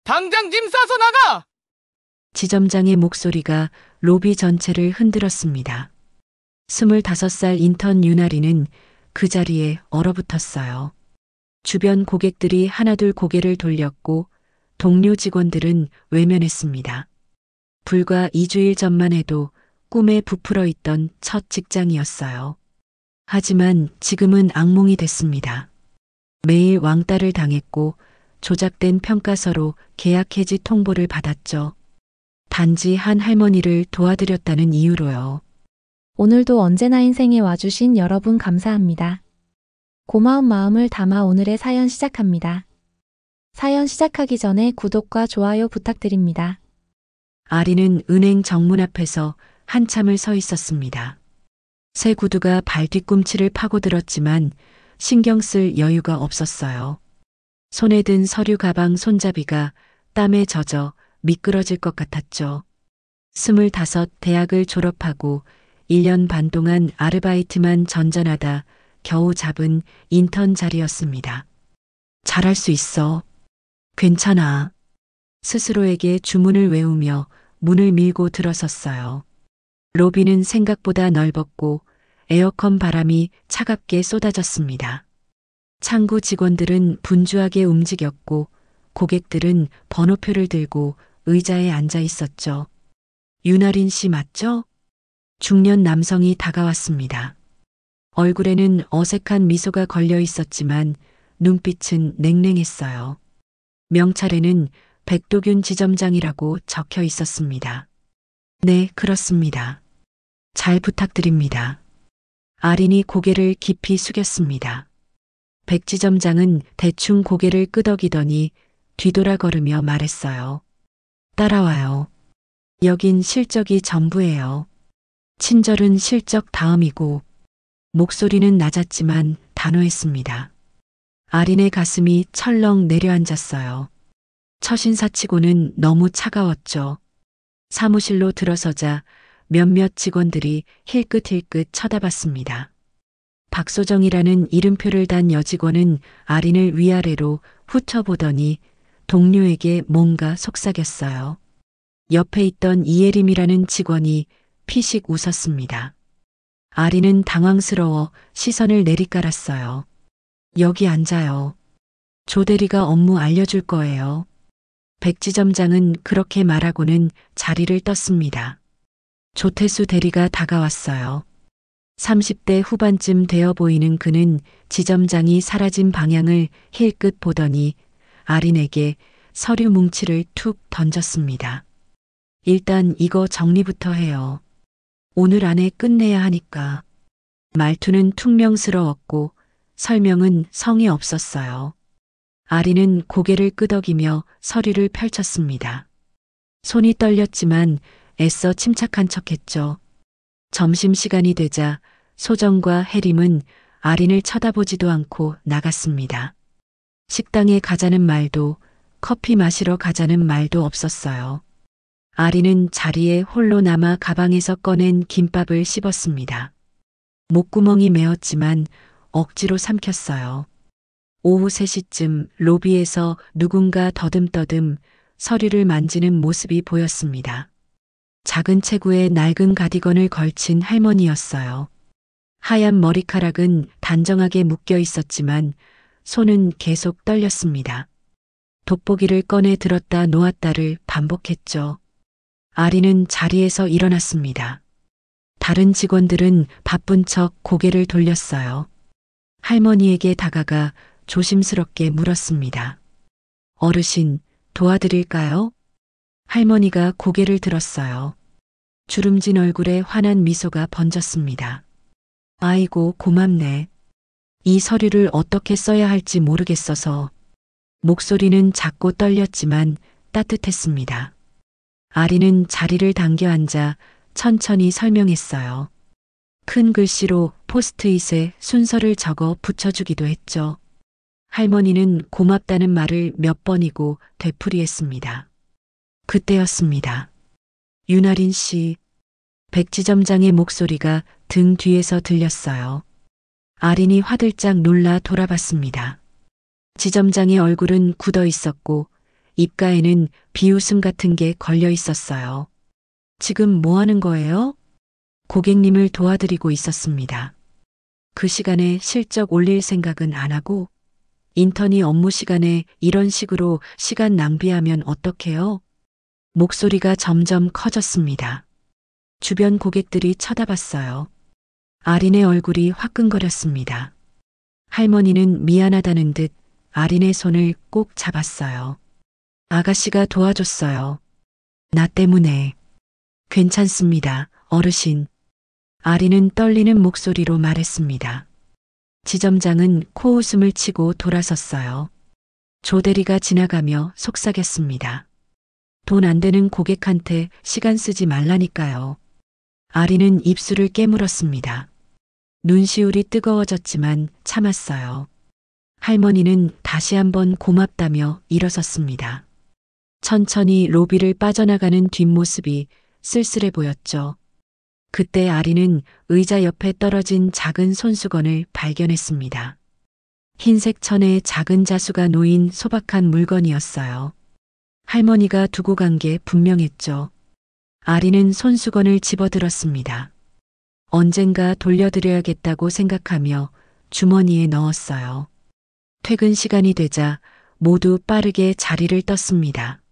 당장 짐 싸서 나가! 지점장의 목소리가 로비 전체를 흔들었습니다. 25살 인턴 유나리는 그 자리에 얼어붙었어요. 주변 고객들이 하나둘 고개를 돌렸고 동료 직원들은 외면했습니다. 불과 2주일 전만 해도 꿈에 부풀어 있던 첫 직장이었어요. 하지만 지금은 악몽이 됐습니다. 매일 왕따를 당했고 조작된 평가서로 계약 해지 통보를 받았죠. 단지 한 할머니를 도와드렸다는 이유로요. 오늘도 언제나 인생에 와주신 여러분 감사합니다. 고마운 마음을 담아 오늘의 사연 시작합니다. 사연 시작하기 전에 구독과 좋아요 부탁드립니다. 아리는 은행 정문 앞에서 한참을 서 있었습니다. 새 구두가 발 뒤꿈치를 파고들었지만 신경 쓸 여유가 없었어요. 손에 든 서류 가방 손잡이가 땀에 젖어 미끄러질 것 같았죠. 25 대학을 졸업하고 1년 반 동안 아르바이트만 전전하다 겨우 잡은 인턴 자리였습니다. 잘할 수 있어. 괜찮아. 스스로에게 주문을 외우며 문을 밀고 들어섰어요. 로비는 생각보다 넓었고 에어컨 바람이 차갑게 쏟아졌습니다. 창구 직원들은 분주하게 움직였고 고객들은 번호표를 들고 의자에 앉아 있었죠. 윤아린 씨 맞죠? 중년 남성이 다가왔습니다. 얼굴에는 어색한 미소가 걸려 있었지만 눈빛은 냉랭했어요. 명찰에는 백도균 지점장이라고 적혀 있었습니다. 네, 그렇습니다. 잘 부탁드립니다. 아린이 고개를 깊이 숙였습니다. 백 지점장은 대충 고개를 끄덕이더니 뒤돌아 걸으며 말했어요. 따라와요. 여긴 실적이 전부예요. 친절은 실적 다음이고 목소리는 낮았지만 단호했습니다. 아린의 가슴이 철렁 내려앉았어요. 처신사치고는 너무 차가웠죠. 사무실로 들어서자 몇몇 직원들이 힐끗힐끗 쳐다봤습니다. 박소정이라는 이름표를 단 여직원은 아린을 위아래로 훑어보더니 동료에게 뭔가 속삭였어요. 옆에 있던 이예림이라는 직원이 피식 웃었습니다. 아린은 당황스러워 시선을 내리깔았어요. 여기 앉아요. 조 대리가 업무 알려줄 거예요. 백 지점장은 그렇게 말하고는 자리를 떴습니다. 조태수 대리가 다가왔어요. 30대 후반쯤 되어 보이는 그는 지점장이 사라진 방향을 힐끗 보더니 아린에게 서류 뭉치를 툭 던졌습니다. 일단 이거 정리부터 해요. 오늘 안에 끝내야 하니까. 말투는 퉁명스러웠고 설명은 성의 없었어요. 아린은 고개를 끄덕이며 서류를 펼쳤습니다. 손이 떨렸지만 애써 침착한 척했죠. 점심시간이 되자 소정과 해림은 아린을 쳐다보지도 않고 나갔습니다. 식당에 가자는 말도 커피 마시러 가자는 말도 없었어요. 아린은 자리에 홀로 남아 가방에서 꺼낸 김밥을 씹었습니다. 목구멍이 메었지만 억지로 삼켰어요. 오후 3시쯤 로비에서 누군가 더듬더듬 서류를 만지는 모습이 보였습니다. 작은 체구에 낡은 가디건을 걸친 할머니였어요. 하얀 머리카락은 단정하게 묶여 있었지만 손은 계속 떨렸습니다. 돋보기를 꺼내 들었다 놓았다를 반복했죠. 아린은 자리에서 일어났습니다. 다른 직원들은 바쁜 척 고개를 돌렸어요. 할머니에게 다가가 조심스럽게 물었습니다. 어르신, 도와드릴까요? 할머니가 고개를 들었어요. 주름진 얼굴에 환한 미소가 번졌습니다. 아이고, 고맙네. 이 서류를 어떻게 써야 할지 모르겠어서. 목소리는 작고 떨렸지만 따뜻했습니다. 아린은 자리를 당겨 앉아 천천히 설명했어요. 큰 글씨로 포스트잇에 순서를 적어 붙여주기도 했죠. 할머니는 고맙다는 말을 몇 번이고 되풀이했습니다. 그때였습니다. 윤아린 씨, 백 지점장의 목소리가 등 뒤에서 들렸어요. 아린이 화들짝 놀라 돌아봤습니다. 지점장의 얼굴은 굳어 있었고 입가에는 비웃음 같은 게 걸려 있었어요. 지금 뭐 하는 거예요? 고객님을 도와드리고 있었습니다. 그 시간에 실적 올릴 생각은 안 하고 인턴이 업무 시간에 이런 식으로 시간 낭비하면 어떡해요? 목소리가 점점 커졌습니다. 주변 고객들이 쳐다봤어요. 아린의 얼굴이 화끈거렸습니다. 할머니는 미안하다는 듯 아린의 손을 꼭 잡았어요. 아가씨가 도와줬어요. 나 때문에. 괜찮습니다, 어르신. 아린은 떨리는 목소리로 말했습니다. 지점장은 코웃음을 치고 돌아섰어요. 조대리가 지나가며 속삭였습니다. 돈 안 되는 고객한테 시간 쓰지 말라니까요. 아린은 입술을 깨물었습니다. 눈시울이 뜨거워졌지만 참았어요. 할머니는 다시 한번 고맙다며 일어섰습니다. 천천히 로비를 빠져나가는 뒷모습이 쓸쓸해 보였죠. 그때 아린은 의자 옆에 떨어진 작은 손수건을 발견했습니다. 흰색 천에 작은 자수가 놓인 소박한 물건이었어요. 할머니가 두고 간 게 분명했죠. 아린은 손수건을 집어들었습니다. 언젠가 돌려드려야겠다고 생각하며 주머니에 넣었어요. 퇴근 시간이 되자 모두 빠르게 자리를 떴습니다.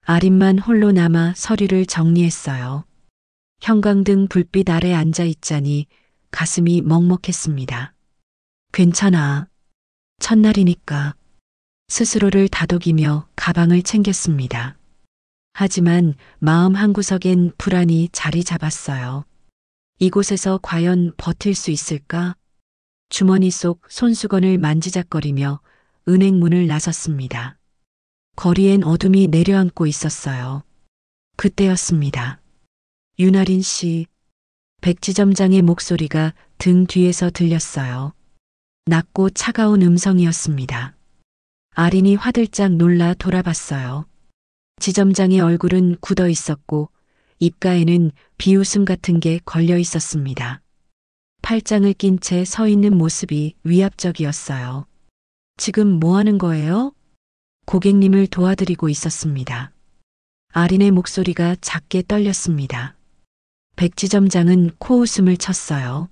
아린만 홀로 남아 서류를 정리했어요. 형광등 불빛 아래 앉아 있자니 가슴이 먹먹했습니다. 괜찮아. 첫날이니까. 스스로를 다독이며 가방을 챙겼습니다. 하지만 마음 한구석엔 불안이 자리 잡았어요. 이곳에서 과연 버틸 수 있을까? 주머니 속 손수건을 만지작거리며 은행 문을 나섰습니다. 거리엔 어둠이 내려앉고 있었어요. 그때였습니다. 윤아린 씨, 백지점장의 목소리가 등 뒤에서 들렸어요. 낮고 차가운 음성이었습니다. 아린이 화들짝 놀라 돌아봤어요. 지점장의 얼굴은 굳어 있었고 입가에는 비웃음 같은 게 걸려 있었습니다. 팔짱을 낀 채 서 있는 모습이 위압적이었어요. 지금 뭐 하는 거예요? 고객님을 도와드리고 있었습니다. 아린의 목소리가 작게 떨렸습니다. 백지점장은 코웃음을 쳤어요.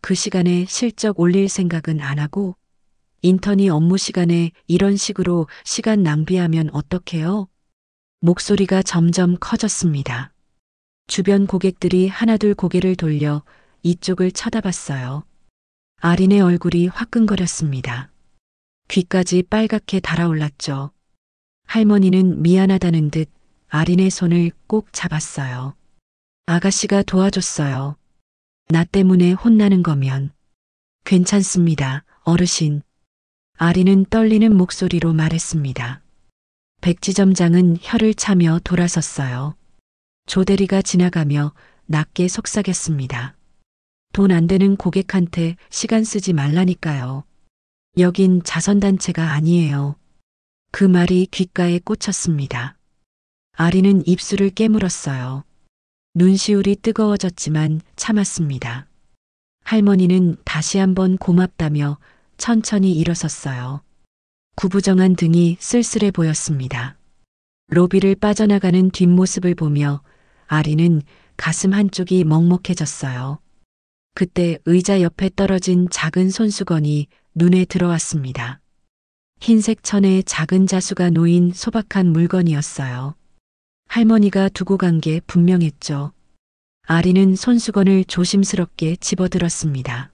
그 시간에 실적 올릴 생각은 안 하고 인턴이 업무 시간에 이런 식으로 시간 낭비하면 어떡해요? 목소리가 점점 커졌습니다. 주변 고객들이 하나둘 고개를 돌려 이쪽을 쳐다봤어요. 아린의 얼굴이 화끈거렸습니다. 귀까지 빨갛게 달아올랐죠. 할머니는 미안하다는 듯 아린의 손을 꼭 잡았어요. 아가씨가 도와줬어요. 나 때문에 혼나는 거면. 괜찮습니다, 어르신. 아린은 떨리는 목소리로 말했습니다. 백지점장은 혀를 차며 돌아섰어요. 조대리가 지나가며 낮게 속삭였습니다. 돈 안 되는 고객한테 시간 쓰지 말라니까요. 여긴 자선단체가 아니에요. 그 말이 귓가에 꽂혔습니다. 아린은 입술을 깨물었어요. 눈시울이 뜨거워졌지만 참았습니다. 할머니는 다시 한번 고맙다며 천천히 일어섰어요. 구부정한 등이 쓸쓸해 보였습니다. 로비를 빠져나가는 뒷모습을 보며 아린은 가슴 한쪽이 먹먹해졌어요. 그때 의자 옆에 떨어진 작은 손수건이 눈에 들어왔습니다. 흰색 천에 작은 자수가 놓인 소박한 물건이었어요. 할머니가 두고 간 게 분명했죠. 아린은 손수건을 조심스럽게 집어들었습니다.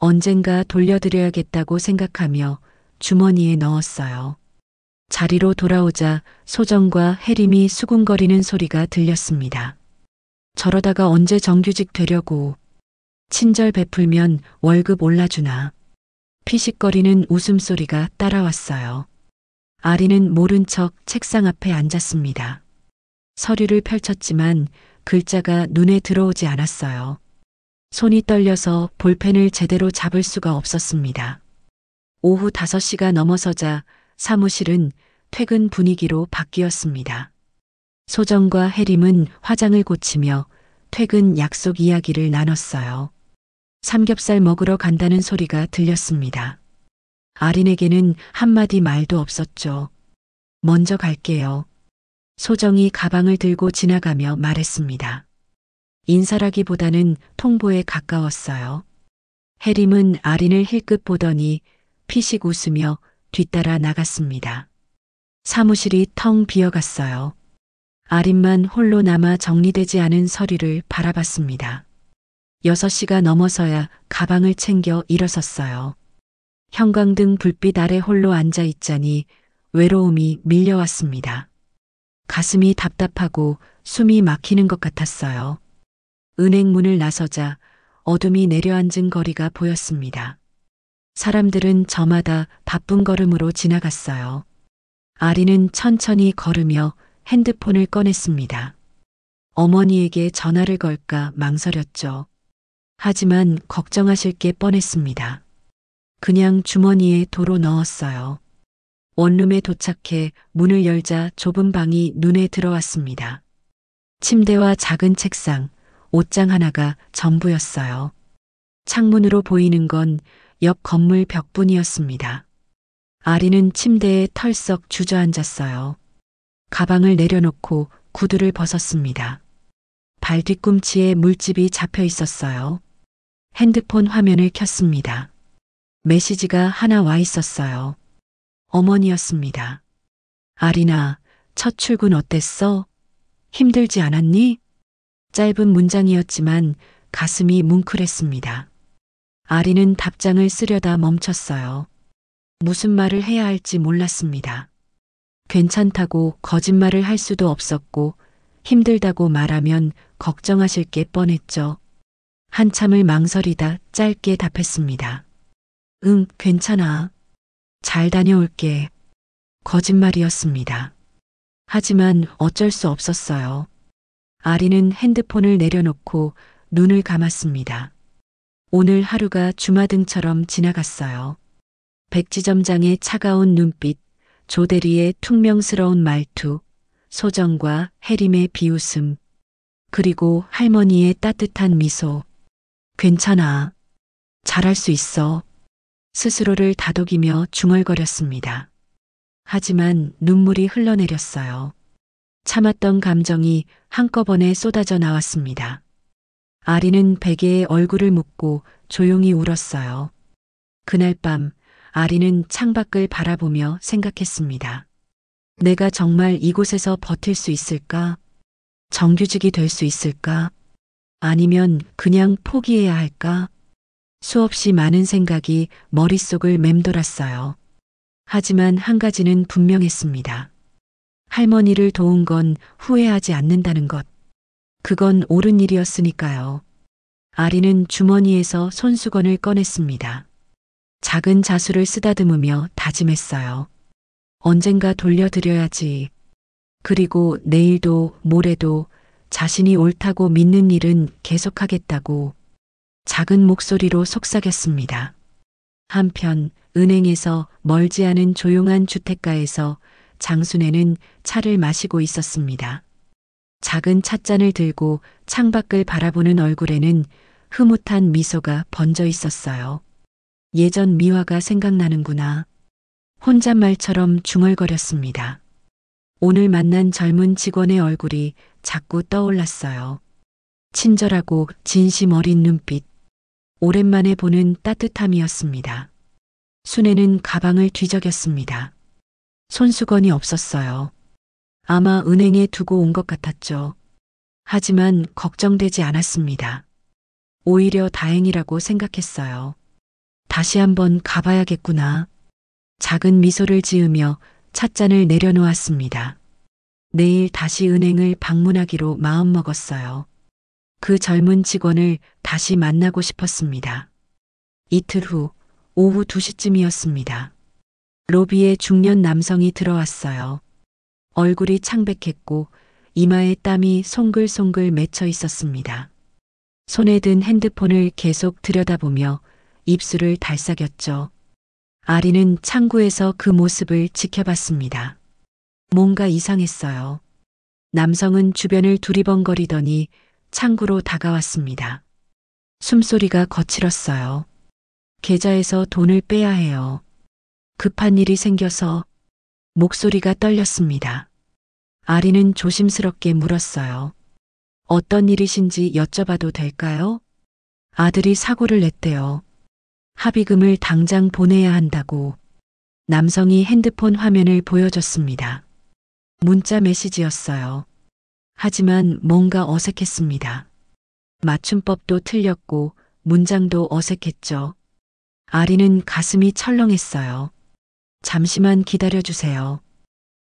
언젠가 돌려드려야겠다고 생각하며 주머니에 넣었어요. 자리로 돌아오자 소정과 해림이 수군거리는 소리가 들렸습니다. 저러다가 언제 정규직 되려고. 친절 베풀면 월급 올라주나. 피식거리는 웃음소리가 따라왔어요. 아린은 모른 척 책상 앞에 앉았습니다. 서류를 펼쳤지만 글자가 눈에 들어오지 않았어요. 손이 떨려서 볼펜을 제대로 잡을 수가 없었습니다. 오후 5시가 넘어서자 사무실은 퇴근 분위기로 바뀌었습니다. 소정과 해림은 화장을 고치며 퇴근 약속 이야기를 나눴어요. 삼겹살 먹으러 간다는 소리가 들렸습니다. 아린에게는 한마디 말도 없었죠. 먼저 갈게요. 소정이 가방을 들고 지나가며 말했습니다. 인사라기보다는 통보에 가까웠어요. 해림은 아린을 힐끗 보더니 피식 웃으며 뒤따라 나갔습니다. 사무실이 텅 비어갔어요. 아린만 홀로 남아 정리되지 않은 서류를 바라봤습니다. 6시가 넘어서야 가방을 챙겨 일어섰어요. 형광등 불빛 아래 홀로 앉아 있자니 외로움이 밀려왔습니다. 가슴이 답답하고 숨이 막히는 것 같았어요. 은행 문을 나서자 어둠이 내려앉은 거리가 보였습니다. 사람들은 저마다 바쁜 걸음으로 지나갔어요. 아리는 천천히 걸으며 핸드폰을 꺼냈습니다. 어머니에게 전화를 걸까 망설였죠. 하지만 걱정하실 게 뻔했습니다. 그냥 주머니에 도로 넣었어요. 원룸에 도착해 문을 열자 좁은 방이 눈에 들어왔습니다. 침대와 작은 책상, 옷장 하나가 전부였어요. 창문으로 보이는 건 옆 건물 벽뿐이었습니다. 아리는 침대에 털썩 주저앉았어요. 가방을 내려놓고 구두를 벗었습니다. 발 뒤꿈치에 물집이 잡혀 있었어요. 핸드폰 화면을 켰습니다. 메시지가 하나 와 있었어요. 어머니였습니다. 아리나, 첫 출근 어땠어? 힘들지 않았니? 짧은 문장이었지만 가슴이 뭉클했습니다. 아리는 답장을 쓰려다 멈췄어요. 무슨 말을 해야 할지 몰랐습니다. 괜찮다고 거짓말을 할 수도 없었고 힘들다고 말하면 걱정하실 게 뻔했죠. 한참을 망설이다 짧게 답했습니다. 응, 괜찮아. 잘 다녀올게. 거짓말이었습니다. 하지만 어쩔 수 없었어요. 아리는 핸드폰을 내려놓고 눈을 감았습니다. 오늘 하루가 주마등처럼 지나갔어요. 백지점장의 차가운 눈빛, 조대리의 퉁명스러운 말투, 소정과 해림의 비웃음, 그리고 할머니의 따뜻한 미소. 괜찮아. 잘할 수 있어. 스스로를 다독이며 중얼거렸습니다. 하지만 눈물이 흘러내렸어요. 참았던 감정이 한꺼번에 쏟아져 나왔습니다. 아리는 베개에 얼굴을 묻고 조용히 울었어요. 그날 밤 아리는 창밖을 바라보며 생각했습니다. 내가 정말 이곳에서 버틸 수 있을까? 정규직이 될 수 있을까? 아니면 그냥 포기해야 할까? 수없이 많은 생각이 머릿속을 맴돌았어요. 하지만 한 가지는 분명했습니다. 할머니를 도운 건 후회하지 않는다는 것. 그건 옳은 일이었으니까요. 아리는 주머니에서 손수건을 꺼냈습니다. 작은 자수를 쓰다듬으며 다짐했어요. 언젠가 돌려드려야지. 그리고 내일도 모레도 자신이 옳다고 믿는 일은 계속하겠다고 작은 목소리로 속삭였습니다. 한편 은행에서 멀지 않은 조용한 주택가에서 장순애는 차를 마시고 있었습니다. 작은 찻잔을 들고 창밖을 바라보는 얼굴에는 흐뭇한 미소가 번져 있었어요. 예전 미화가 생각나는구나. 혼잣말처럼 중얼거렸습니다. 오늘 만난 젊은 직원의 얼굴이 자꾸 떠올랐어요. 친절하고 진심 어린 눈빛. 오랜만에 보는 따뜻함이었습니다. 순애는 가방을 뒤적였습니다. 손수건이 없었어요. 아마 은행에 두고 온 것 같았죠. 하지만 걱정되지 않았습니다. 오히려 다행이라고 생각했어요. 다시 한번 가봐야겠구나. 작은 미소를 지으며 찻잔을 내려놓았습니다. 내일 다시 은행을 방문하기로 마음먹었어요. 그 젊은 직원을 다시 만나고 싶었습니다. 이틀 후 오후 2시쯤이었습니다. 로비에 중년 남성이 들어왔어요. 얼굴이 창백했고 이마에 땀이 송글송글 맺혀 있었습니다. 손에 든 핸드폰을 계속 들여다보며 입술을 달싹였죠. 아리는 창구에서 그 모습을 지켜봤습니다. 뭔가 이상했어요. 남성은 주변을 두리번거리더니 창구로 다가왔습니다. 숨소리가 거칠었어요. 계좌에서 돈을 빼야 해요. 급한 일이 생겨서. 목소리가 떨렸습니다. 아리는 조심스럽게 물었어요. 어떤 일이신지 여쭤봐도 될까요? 아들이 사고를 냈대요. 합의금을 당장 보내야 한다고. 남성이 핸드폰 화면을 보여줬습니다. 문자 메시지였어요. 하지만 뭔가 어색했습니다. 맞춤법도 틀렸고 문장도 어색했죠. 아리는 가슴이 철렁했어요. 잠시만 기다려주세요.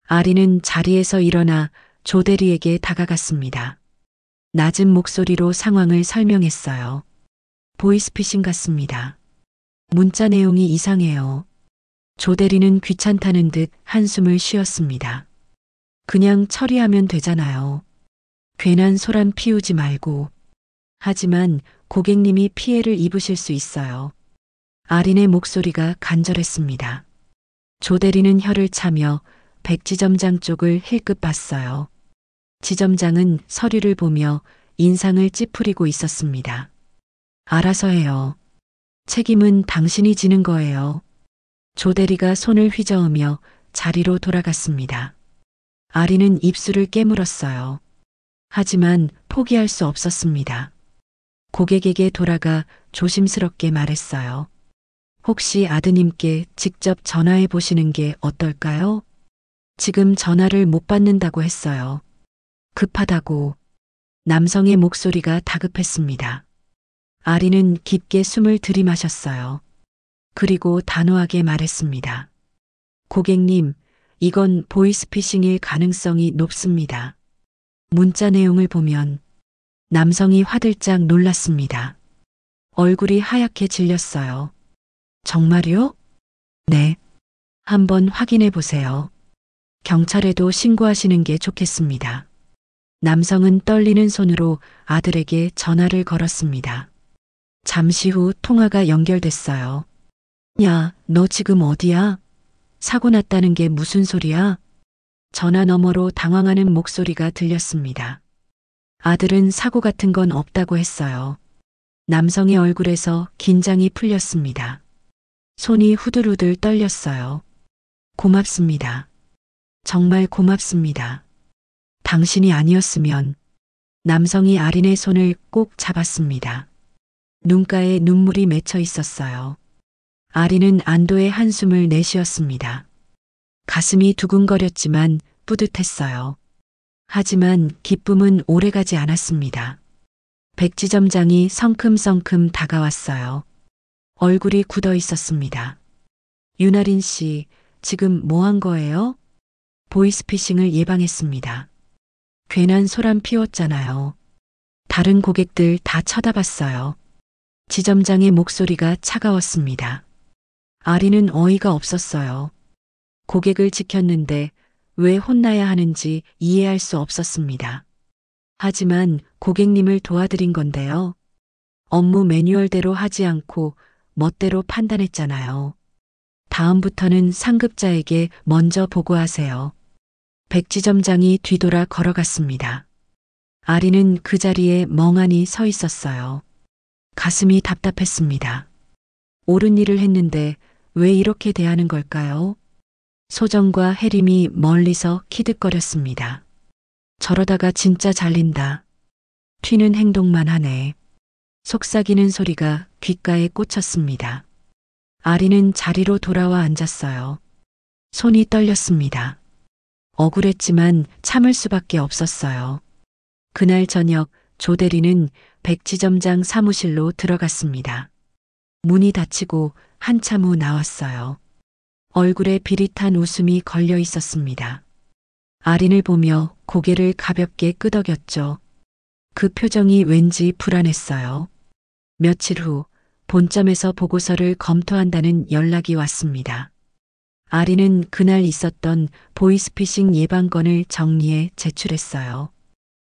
아리는 자리에서 일어나 조 대리에게 다가갔습니다. 낮은 목소리로 상황을 설명했어요. 보이스피싱 같습니다. 문자 내용이 이상해요. 조 대리는 귀찮다는 듯 한숨을 쉬었습니다. 그냥 처리하면 되잖아요. 괜한 소란 피우지 말고. 하지만 고객님이 피해를 입으실 수 있어요. 아린의 목소리가 간절했습니다. 조 대리는 혀를 차며 백지점장 쪽을 힐끗 봤어요. 지점장은 서류를 보며 인상을 찌푸리고 있었습니다. 알아서 해요. 책임은 당신이 지는 거예요. 조 대리가 손을 휘저으며 자리로 돌아갔습니다. 아리는 입술을 깨물었어요. 하지만 포기할 수 없었습니다. 고객에게 돌아가 조심스럽게 말했어요. 혹시 아드님께 직접 전화해 보시는 게 어떨까요? 지금 전화를 못 받는다고 했어요. 급하다고. 남성의 목소리가 다급했습니다. 아리는 깊게 숨을 들이마셨어요. 그리고 단호하게 말했습니다. 고객님, 이건 보이스피싱일 가능성이 높습니다. 문자 내용을 보면 남성이 화들짝 놀랐습니다. 얼굴이 하얗게 질렸어요. 정말요? 네. 한번 확인해 보세요. 경찰에도 신고하시는 게 좋겠습니다. 남성은 떨리는 손으로 아들에게 전화를 걸었습니다. 잠시 후 통화가 연결됐어요. 야, 너 지금 어디야? 사고 났다는 게 무슨 소리야? 전화 너머로 당황하는 목소리가 들렸습니다. 아들은 사고 같은 건 없다고 했어요. 남성의 얼굴에서 긴장이 풀렸습니다. 손이 후들후들 떨렸어요. 고맙습니다. 정말 고맙습니다. 당신이 아니었으면. 남성이 아린의 손을 꼭 잡았습니다. 눈가에 눈물이 맺혀 있었어요. 아린은 안도의 한숨을 내쉬었습니다. 가슴이 두근거렸지만 뿌듯했어요. 하지만 기쁨은 오래가지 않았습니다. 백지점장이 성큼성큼 다가왔어요. 얼굴이 굳어 있었습니다. 윤아린 씨, 지금 뭐 한 거예요? 보이스피싱을 예방했습니다. 괜한 소란 피웠잖아요. 다른 고객들 다 쳐다봤어요. 지점장의 목소리가 차가웠습니다. 아리는 어이가 없었어요. 고객을 지켰는데 왜 혼나야 하는지 이해할 수 없었습니다. 하지만 고객님을 도와드린 건데요. 업무 매뉴얼대로 하지 않고 멋대로 판단했잖아요. 다음부터는 상급자에게 먼저 보고하세요. 백지점장이 뒤돌아 걸어갔습니다. 아리는 그 자리에 멍하니 서 있었어요. 가슴이 답답했습니다. 옳은 일을 했는데 왜 이렇게 대하는 걸까요? 소정과 해림이 멀리서 키득거렸습니다. 저러다가 진짜 잘린다. 튀는 행동만 하네. 속삭이는 소리가 귓가에 꽂혔습니다. 아리는 자리로 돌아와 앉았어요. 손이 떨렸습니다. 억울했지만 참을 수밖에 없었어요. 그날 저녁 조 대리는 백지점장 사무실로 들어갔습니다. 문이 닫히고 한참 후 나왔어요. 얼굴에 비릿한 웃음이 걸려 있었습니다. 아린을 보며 고개를 가볍게 끄덕였죠. 그 표정이 왠지 불안했어요. 며칠 후 본점에서 보고서를 검토한다는 연락이 왔습니다. 아린은 그날 있었던 보이스피싱 예방건을 정리해 제출했어요.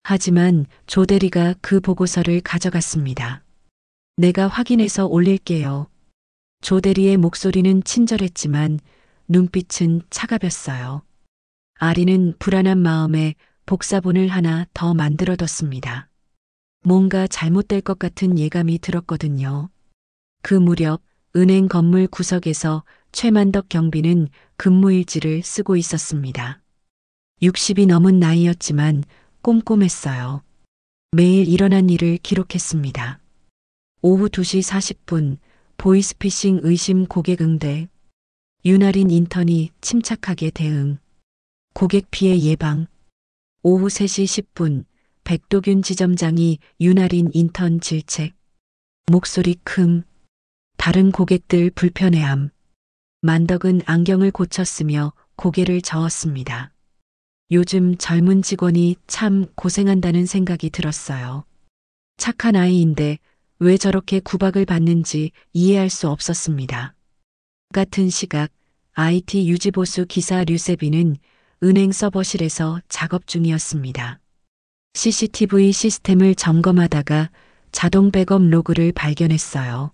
하지만 조 대리가 그 보고서를 가져갔습니다. 내가 확인해서 올릴게요. 조 대리의 목소리는 친절했지만 눈빛은 차가웠어요. 아리는 불안한 마음에 복사본을 하나 더 만들어뒀습니다. 뭔가 잘못될 것 같은 예감이 들었거든요. 그 무렵 은행 건물 구석에서 최만덕 경비는 근무일지를 쓰고 있었습니다. 60이 넘은 나이였지만 꼼꼼했어요. 매일 일어난 일을 기록했습니다. 오후 2시 40분 보이스피싱 의심 고객 응대. 윤아린 인턴이 침착하게 대응. 고객 피해 예방. 오후 3시 10분 백도균 지점장이 윤아린 인턴 질책. 목소리 큼. 다른 고객들 불편해함. 만덕은 안경을 고쳤으며 고개를 저었습니다. 요즘 젊은 직원이 참 고생한다는 생각이 들었어요. 착한 아이인데 왜 저렇게 구박을 받는지 이해할 수 없었습니다. 같은 시각 IT 유지보수 기사 류세빈은 은행 서버실에서 작업 중이었습니다. CCTV 시스템을 점검하다가 자동 백업 로그를 발견했어요.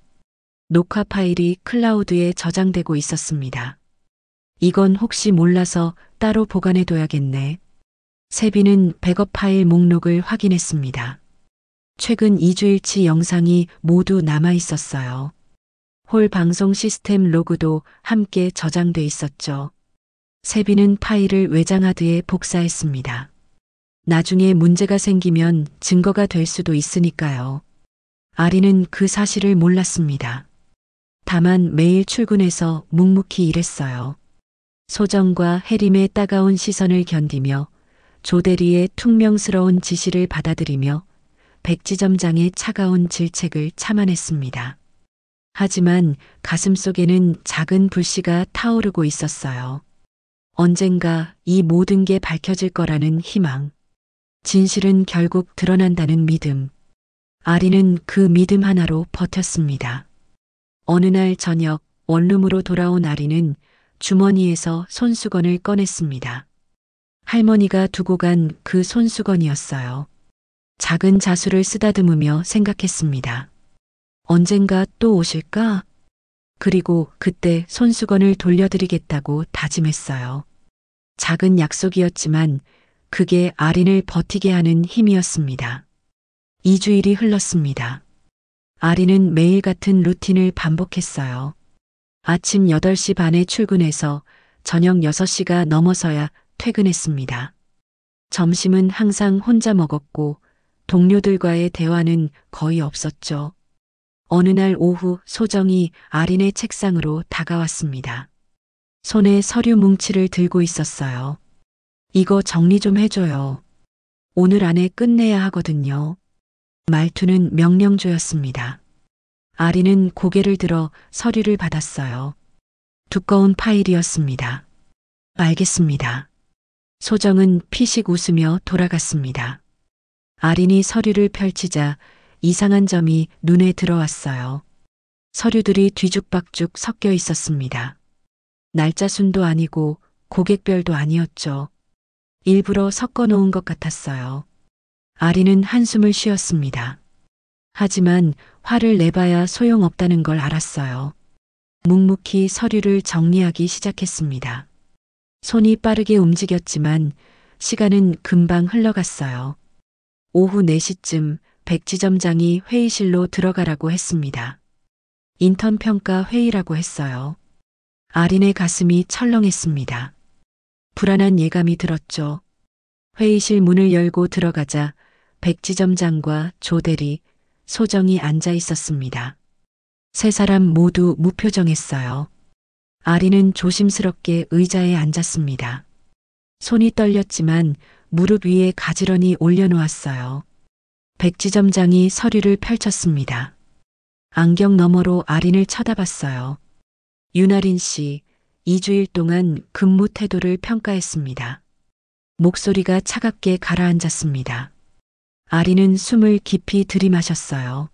녹화 파일이 클라우드에 저장되고 있었습니다. 이건 혹시 몰라서 따로 보관해둬야겠네. 세빈은 백업 파일 목록을 확인했습니다. 최근 2주일치 영상이 모두 남아 있었어요. 홀 방송 시스템 로그도 함께 저장돼 있었죠. 세빈은 파일을 외장하드에 복사했습니다. 나중에 문제가 생기면 증거가 될 수도 있으니까요. 아리는 그 사실을 몰랐습니다. 다만 매일 출근해서 묵묵히 일했어요. 소정과 해림의 따가운 시선을 견디며 조대리의 퉁명스러운 지시를 받아들이며 백지점장의 차가운 질책을 참아냈습니다. 하지만 가슴속에는 작은 불씨가 타오르고 있었어요. 언젠가 이 모든 게 밝혀질 거라는 희망. 진실은 결국 드러난다는 믿음. 아리는 그 믿음 하나로 버텼습니다. 어느 날 저녁 원룸으로 돌아온 아리는 주머니에서 손수건을 꺼냈습니다. 할머니가 두고 간 그 손수건이었어요. 작은 자수를 쓰다듬으며 생각했습니다. 언젠가 또 오실까? 그리고 그때 손수건을 돌려드리겠다고 다짐했어요. 작은 약속이었지만 그게 아린을 버티게 하는 힘이었습니다. 2주일이 흘렀습니다. 아린은 매일 같은 루틴을 반복했어요. 아침 8시 반에 출근해서 저녁 6시가 넘어서야 퇴근했습니다. 점심은 항상 혼자 먹었고 동료들과의 대화는 거의 없었죠. 어느 날 오후 소정이 아린의 책상으로 다가왔습니다. 손에 서류 뭉치를 들고 있었어요. 이거 정리 좀 해줘요. 오늘 안에 끝내야 하거든요. 말투는 명령조였습니다. 아린은 고개를 들어 서류를 받았어요. 두꺼운 파일이었습니다. 알겠습니다. 소정은 피식 웃으며 돌아갔습니다. 아린이 서류를 펼치자 이상한 점이 눈에 들어왔어요. 서류들이 뒤죽박죽 섞여 있었습니다. 날짜 순도 아니고 고객별도 아니었죠. 일부러 섞어 놓은 것 같았어요. 아린은 한숨을 쉬었습니다. 하지만 화를 내봐야 소용없다는 걸 알았어요. 묵묵히 서류를 정리하기 시작했습니다. 손이 빠르게 움직였지만 시간은 금방 흘러갔어요. 오후 4시쯤 백지점장이 회의실로 들어가라고 했습니다. 인턴 평가 회의라고 했어요. 아린의 가슴이 철렁했습니다. 불안한 예감이 들었죠. 회의실 문을 열고 들어가자 백지점장과 조대리, 소정이 앉아 있었습니다. 세 사람 모두 무표정했어요. 아린은 조심스럽게 의자에 앉았습니다. 손이 떨렸지만 무릎 위에 가지런히 올려놓았어요. 백지점장이 서류를 펼쳤습니다. 안경 너머로 아린을 쳐다봤어요. 윤아린 씨, 2주일 동안 근무 태도를 평가했습니다. 목소리가 차갑게 가라앉았습니다. 아린은 숨을 깊이 들이마셨어요.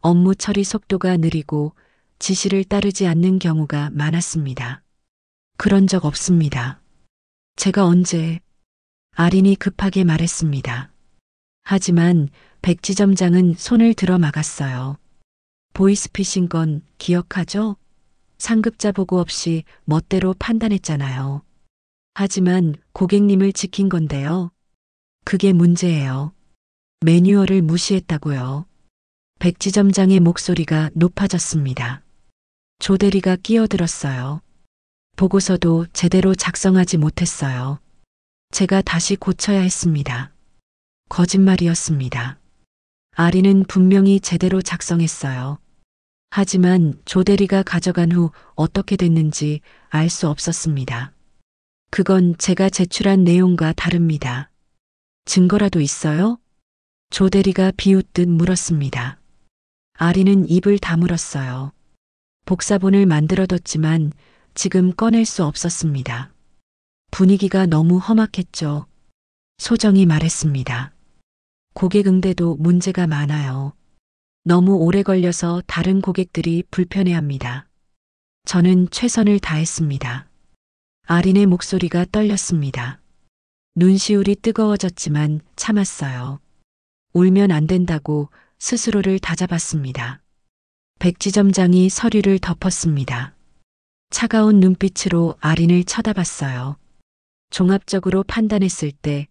업무 처리 속도가 느리고 지시를 따르지 않는 경우가 많았습니다. 그런 적 없습니다. 제가 언제... 아린이 급하게 말했습니다. 하지만 백지점장은 손을 들어 막았어요. 보이스피싱 건 기억하죠? 상급자 보고 없이 멋대로 판단했잖아요. 하지만 고객님을 지킨 건데요. 그게 문제예요. 매뉴얼을 무시했다고요. 백지점장의 목소리가 높아졌습니다. 조 대리가 끼어들었어요. 보고서도 제대로 작성하지 못했어요. 제가 다시 고쳐야 했습니다. 거짓말이었습니다. 아리는 분명히 제대로 작성했어요. 하지만 조 대리가 가져간 후 어떻게 됐는지 알 수 없었습니다. 그건 제가 제출한 내용과 다릅니다. 증거라도 있어요? 조 대리가 비웃듯 물었습니다. 아리는 입을 다물었어요. 복사본을 만들어뒀지만 지금 꺼낼 수 없었습니다. 분위기가 너무 험악했죠. 소정이 말했습니다. 고객 응대도 문제가 많아요. 너무 오래 걸려서 다른 고객들이 불편해합니다. 저는 최선을 다했습니다. 아린의 목소리가 떨렸습니다. 눈시울이 뜨거워졌지만 참았어요. 울면 안 된다고 스스로를 다잡았습니다. 백지점장이 서류를 덮었습니다. 차가운 눈빛으로 아린을 쳐다봤어요. 종합적으로 판단했을 때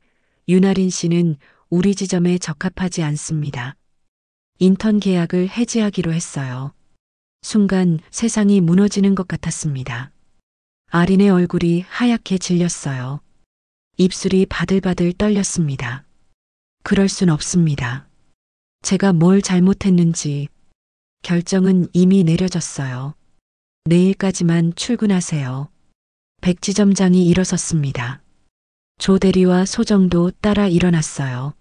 윤아린 씨는 우리 지점에 적합하지 않습니다. 인턴 계약을 해지하기로 했어요. 순간 세상이 무너지는 것 같았습니다. 아린의 얼굴이 하얗게 질렸어요. 입술이 바들바들 떨렸습니다. 그럴 순 없습니다. 제가 뭘 잘못했는지 결정은 이미 내려졌어요. 내일까지만 출근하세요. 백지점장이 일어섰습니다. 조 대리와 소정도 따라 일어났어요.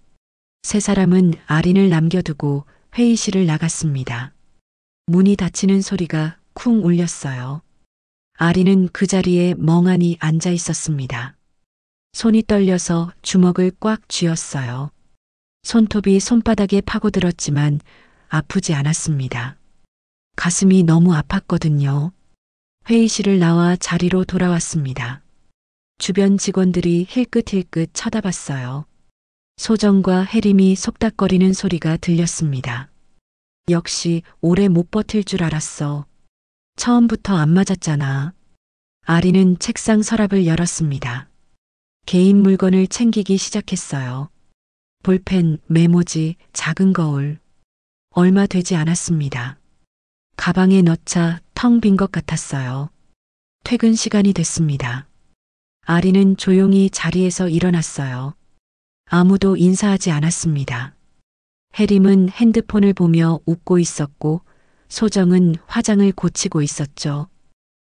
세 사람은 아린을 남겨두고 회의실을 나갔습니다. 문이 닫히는 소리가 쿵 울렸어요. 아린은 그 자리에 멍하니 앉아 있었습니다. 손이 떨려서 주먹을 꽉 쥐었어요. 손톱이 손바닥에 파고들었지만 아프지 않았습니다. 가슴이 너무 아팠거든요. 회의실을 나와 자리로 돌아왔습니다. 주변 직원들이 힐끗힐끗 쳐다봤어요. 소정과 혜림이 속닥거리는 소리가 들렸습니다. 역시 오래 못 버틸 줄 알았어. 처음부터 안 맞았잖아. 아리는 책상 서랍을 열었습니다. 개인 물건을 챙기기 시작했어요. 볼펜, 메모지, 작은 거울. 얼마 되지 않았습니다. 가방에 넣자 텅 빈 것 같았어요. 퇴근 시간이 됐습니다. 아리는 조용히 자리에서 일어났어요. 아무도 인사하지 않았습니다. 혜림은 핸드폰을 보며 웃고 있었고 소정은 화장을 고치고 있었죠.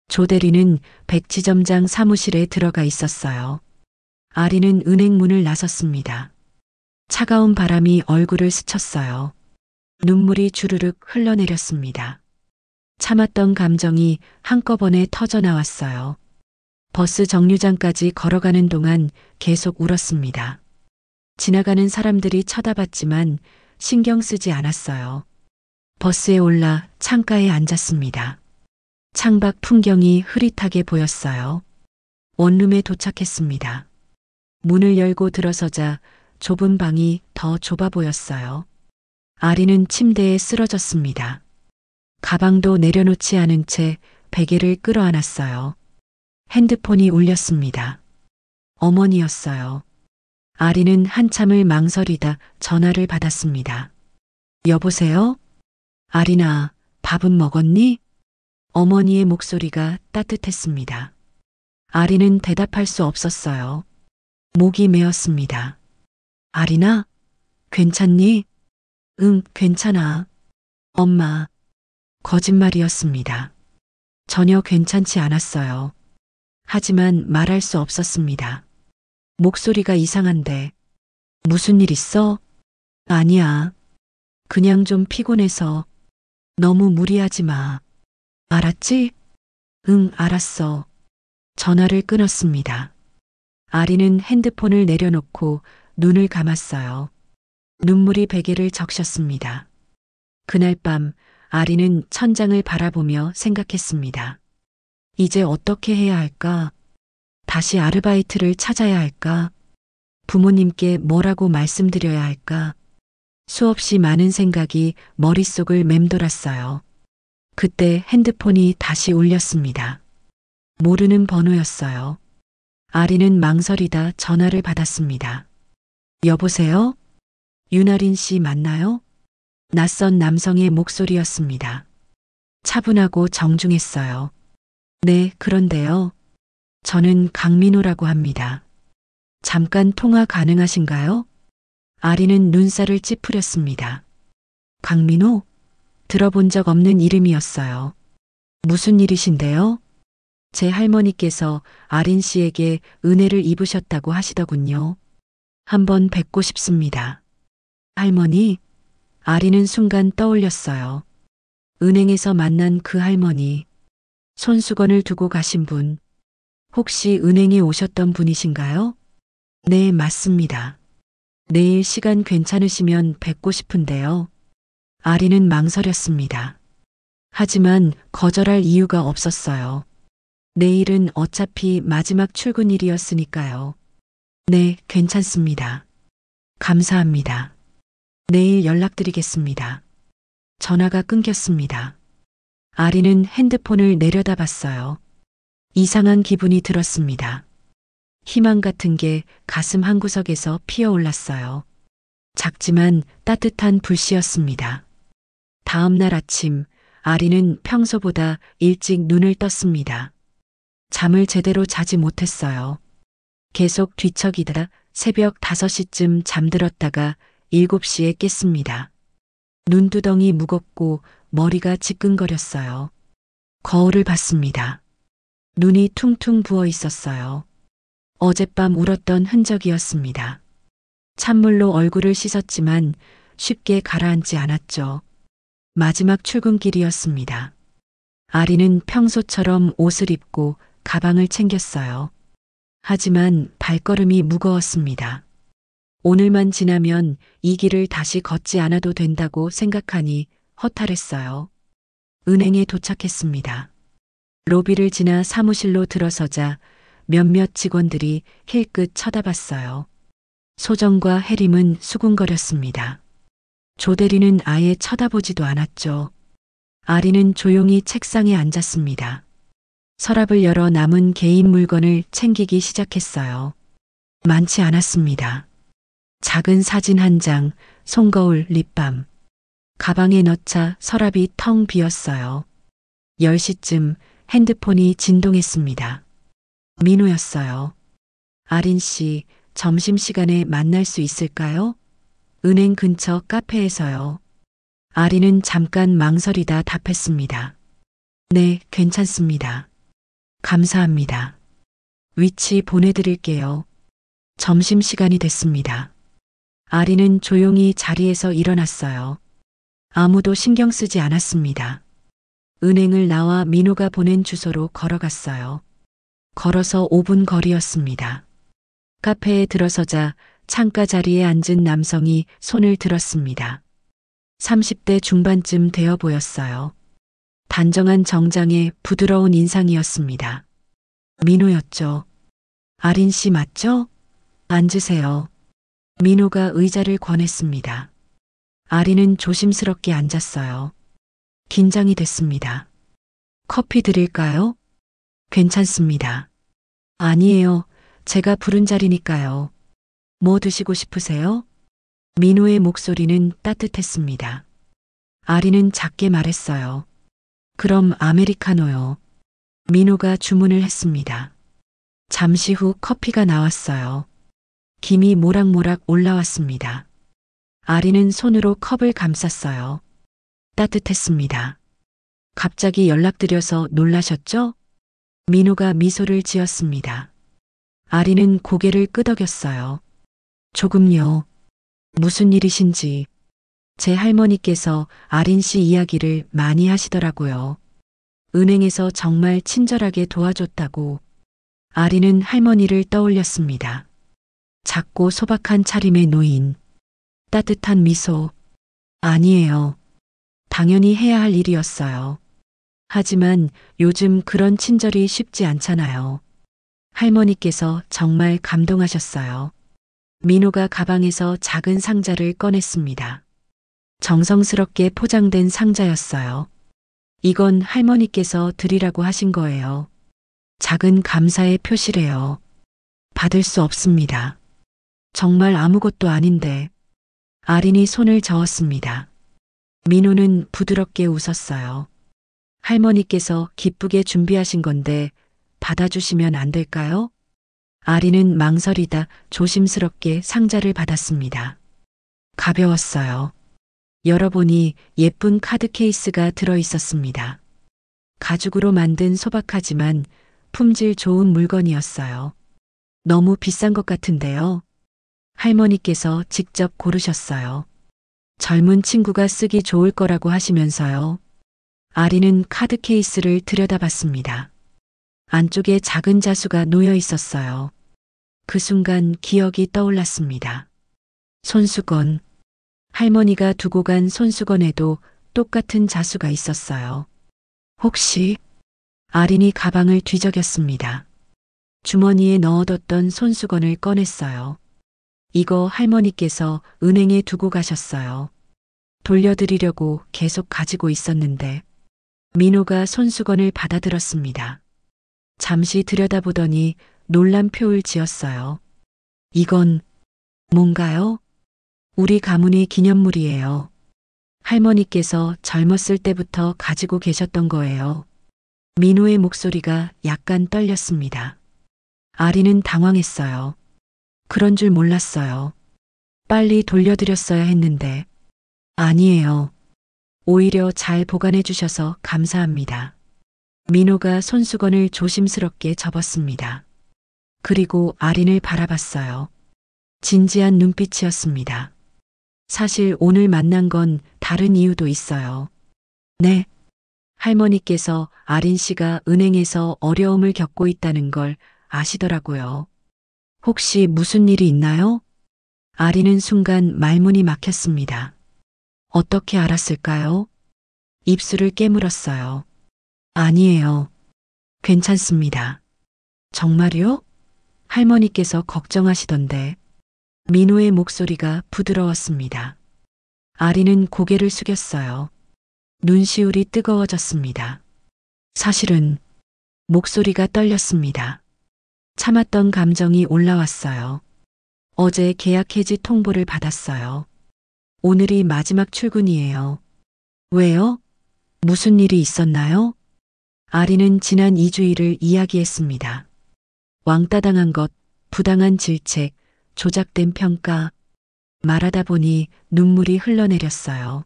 조 대리는 백지점장 사무실에 들어가 있었어요. 아리는 은행 문을 나섰습니다. 차가운 바람이 얼굴을 스쳤어요. 눈물이 주르륵 흘러내렸습니다. 참았던 감정이 한꺼번에 터져 나왔어요. 버스 정류장까지 걸어가는 동안 계속 울었습니다. 지나가는 사람들이 쳐다봤지만 신경 쓰지 않았어요. 버스에 올라 창가에 앉았습니다. 창밖 풍경이 흐릿하게 보였어요. 원룸에 도착했습니다. 문을 열고 들어서자 좁은 방이 더 좁아 보였어요. 아리는 침대에 쓰러졌습니다. 가방도 내려놓지 않은 채 베개를 끌어안았어요. 핸드폰이 울렸습니다. 어머니였어요. 아리는 한참을 망설이다 전화를 받았습니다. 여보세요? 아리나, 밥은 먹었니? 어머니의 목소리가 따뜻했습니다. 아리는 대답할 수 없었어요. 목이 메었습니다. 아리나? 괜찮니? 응, 괜찮아. 엄마. 거짓말이었습니다. 전혀 괜찮지 않았어요. 하지만 말할 수 없었습니다. 목소리가 이상한데. 무슨 일 있어? 아니야. 그냥 좀 피곤해서. 너무 무리하지 마. 알았지? 응, 알았어. 전화를 끊었습니다. 아리는 핸드폰을 내려놓고 눈을 감았어요. 눈물이 베개를 적셨습니다. 그날 밤 아리는 천장을 바라보며 생각했습니다. 이제 어떻게 해야 할까? 다시 아르바이트를 찾아야 할까? 부모님께 뭐라고 말씀드려야 할까? 수없이 많은 생각이 머릿속을 맴돌았어요. 그때 핸드폰이 다시 울렸습니다. 모르는 번호였어요. 아리는 망설이다 전화를 받았습니다. 여보세요? 윤아린 씨 맞나요? 낯선 남성의 목소리였습니다. 차분하고 정중했어요. 네, 그런데요. 저는 강민호라고 합니다. 잠깐 통화 가능하신가요? 아리는 눈살을 찌푸렸습니다. 강민호? 들어본 적 없는 이름이었어요. 무슨 일이신데요? 제 할머니께서 아린 씨에게 은혜를 입으셨다고 하시더군요. 한번 뵙고 싶습니다. 할머니? 아리는 순간 떠올렸어요. 은행에서 만난 그 할머니. 손수건을 두고 가신 분. 혹시 은행에 오셨던 분이신가요? 네, 맞습니다. 내일 시간 괜찮으시면 뵙고 싶은데요. 아리는 망설였습니다. 하지만 거절할 이유가 없었어요. 내일은 어차피 마지막 출근일이었으니까요. 네, 괜찮습니다. 감사합니다. 내일 연락드리겠습니다. 전화가 끊겼습니다. 아리는 핸드폰을 내려다봤어요. 이상한 기분이 들었습니다. 희망 같은 게 가슴 한구석에서 피어올랐어요. 작지만 따뜻한 불씨였습니다. 다음 날 아침, 아리는 평소보다 일찍 눈을 떴습니다. 잠을 제대로 자지 못했어요. 계속 뒤척이다 새벽 5시쯤 잠들었다가 7시에 깼습니다. 눈두덩이 무겁고 머리가 지끈거렸어요. 거울을 봤습니다. 눈이 퉁퉁 부어 있었어요. 어젯밤 울었던 흔적이었습니다. 찬물로 얼굴을 씻었지만 쉽게 가라앉지 않았죠. 마지막 출근길이었습니다. 아리는 평소처럼 옷을 입고 가방을 챙겼어요. 하지만 발걸음이 무거웠습니다. 오늘만 지나면 이 길을 다시 걷지 않아도 된다고 생각하니 허탈했어요. 은행에 도착했습니다. 로비를 지나 사무실로 들어서자 몇몇 직원들이 힐끗 쳐다봤어요. 소정과 해림은 수군거렸습니다. 조대리는 아예 쳐다보지도 않았죠. 아리는 조용히 책상에 앉았습니다. 서랍을 열어 남은 개인 물건을 챙기기 시작했어요. 많지 않았습니다. 작은 사진 한 장, 손거울, 립밤. 가방에 넣자 서랍이 텅 비었어요. 10시쯤 핸드폰이 진동했습니다. 민호였어요. 아린 씨, 점심시간에 만날 수 있을까요? 은행 근처 카페에서요. 아리는 잠깐 망설이다 답했습니다. 네, 괜찮습니다. 감사합니다. 위치 보내드릴게요. 점심시간이 됐습니다. 아리는 조용히 자리에서 일어났어요. 아무도 신경 쓰지 않았습니다. 은행을 나와 민호가 보낸 주소로 걸어갔어요. 걸어서 5분 거리였습니다. 카페에 들어서자 창가 자리에 앉은 남성이 손을 들었습니다. 30대 중반쯤 되어 보였어요. 단정한 정장에 부드러운 인상이었습니다. 민호였죠. 아린 씨 맞죠? 앉으세요. 민호가 의자를 권했습니다. 아린은 조심스럽게 앉았어요. 긴장이 됐습니다. 커피 드릴까요? 괜찮습니다. 아니에요. 제가 부른 자리니까요. 뭐 드시고 싶으세요? 민호의 목소리는 따뜻했습니다. 아리는 작게 말했어요. 그럼 아메리카노요. 민호가 주문을 했습니다. 잠시 후 커피가 나왔어요. 김이 모락모락 올라왔습니다. 아리는 손으로 컵을 감쌌어요. 따뜻했습니다. 갑자기 연락드려서 놀라셨죠? 민호가 미소를 지었습니다. 아리는 고개를 끄덕였어요. 조금요. 무슨 일이신지. 제 할머니께서 아린 씨 이야기를 많이 하시더라고요. 은행에서 정말 친절하게 도와줬다고. 아리는 할머니를 떠올렸습니다. 작고 소박한 차림의 노인. 따뜻한 미소. 아니에요. 당연히 해야 할 일이었어요. 하지만 요즘 그런 친절이 쉽지 않잖아요. 할머니께서 정말 감동하셨어요. 민호가 가방에서 작은 상자를 꺼냈습니다. 정성스럽게 포장된 상자였어요. 이건 할머니께서 드리라고 하신 거예요. 작은 감사의 표시래요. 받을 수 없습니다. 정말 아무것도 아닌데. 아린이 손을 저었습니다. 민호는 부드럽게 웃었어요. 할머니께서 기쁘게 준비하신 건데 받아주시면 안 될까요? 아리는 망설이다 조심스럽게 상자를 받았습니다. 가벼웠어요. 열어보니 예쁜 카드 케이스가 들어 있었습니다. 가죽으로 만든 소박하지만 품질 좋은 물건이었어요. 너무 비싼 것 같은데요. 할머니께서 직접 고르셨어요. 젊은 친구가 쓰기 좋을 거라고 하시면서요. 아리는 카드 케이스를 들여다봤습니다. 안쪽에 작은 자수가 놓여 있었어요. 그 순간 기억이 떠올랐습니다. 손수건. 할머니가 두고 간 손수건에도 똑같은 자수가 있었어요. 혹시 아린이 가방을 뒤적였습니다. 주머니에 넣어뒀던 손수건을 꺼냈어요. 이거 할머니께서 은행에 두고 가셨어요. 돌려드리려고 계속 가지고 있었는데 민호가 손수건을 받아들었습니다. 잠시 들여다보더니 놀란 표를 지었어요. 이건 뭔가요? 우리 가문의 기념물이에요. 할머니께서 젊었을 때부터 가지고 계셨던 거예요. 민호의 목소리가 약간 떨렸습니다. 아리는 당황했어요. 그런 줄 몰랐어요. 빨리 돌려드렸어야 했는데. 아니에요. 오히려 잘 보관해 주셔서 감사합니다. 민호가 손수건을 조심스럽게 접었습니다. 그리고 아린을 바라봤어요. 진지한 눈빛이었습니다. 사실 오늘 만난 건 다른 이유도 있어요. 네. 할머니께서 아린 씨가 은행에서 어려움을 겪고 있다는 걸 아시더라고요. 혹시 무슨 일이 있나요? 아린은 순간 말문이 막혔습니다. 어떻게 알았을까요? 입술을 깨물었어요. 아니에요. 괜찮습니다. 정말요? 할머니께서 걱정하시던데. 민호의 목소리가 부드러웠습니다. 아리는 고개를 숙였어요. 눈시울이 뜨거워졌습니다. 사실은 목소리가 떨렸습니다. 참았던 감정이 올라왔어요. 어제 계약 해지 통보를 받았어요. 오늘이 마지막 출근이에요. 왜요? 무슨 일이 있었나요? 아리는 지난 2주일을 이야기했습니다. 왕따 당한 것, 부당한 질책, 조작된 평가. 말하다 보니 눈물이 흘러내렸어요.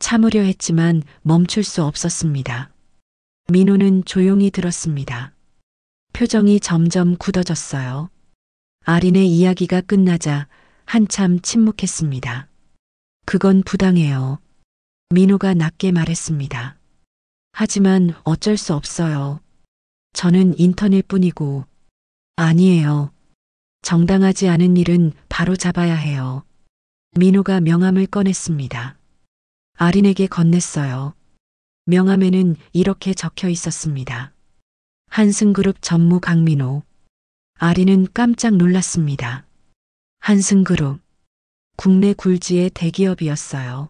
참으려 했지만 멈출 수 없었습니다. 민호는 조용히 들었습니다. 표정이 점점 굳어졌어요. 아린의 이야기가 끝나자 한참 침묵했습니다. 그건 부당해요. 민호가 낮게 말했습니다. 하지만 어쩔 수 없어요. 저는 인턴일 뿐이고. 아니에요. 정당하지 않은 일은 바로 잡아야 해요. 민호가 명함을 꺼냈습니다. 아린에게 건넸어요. 명함에는 이렇게 적혀 있었습니다. 한승그룹 전무 강민호. 아린은 깜짝 놀랐습니다. 한승그룹. 국내 굴지의 대기업이었어요.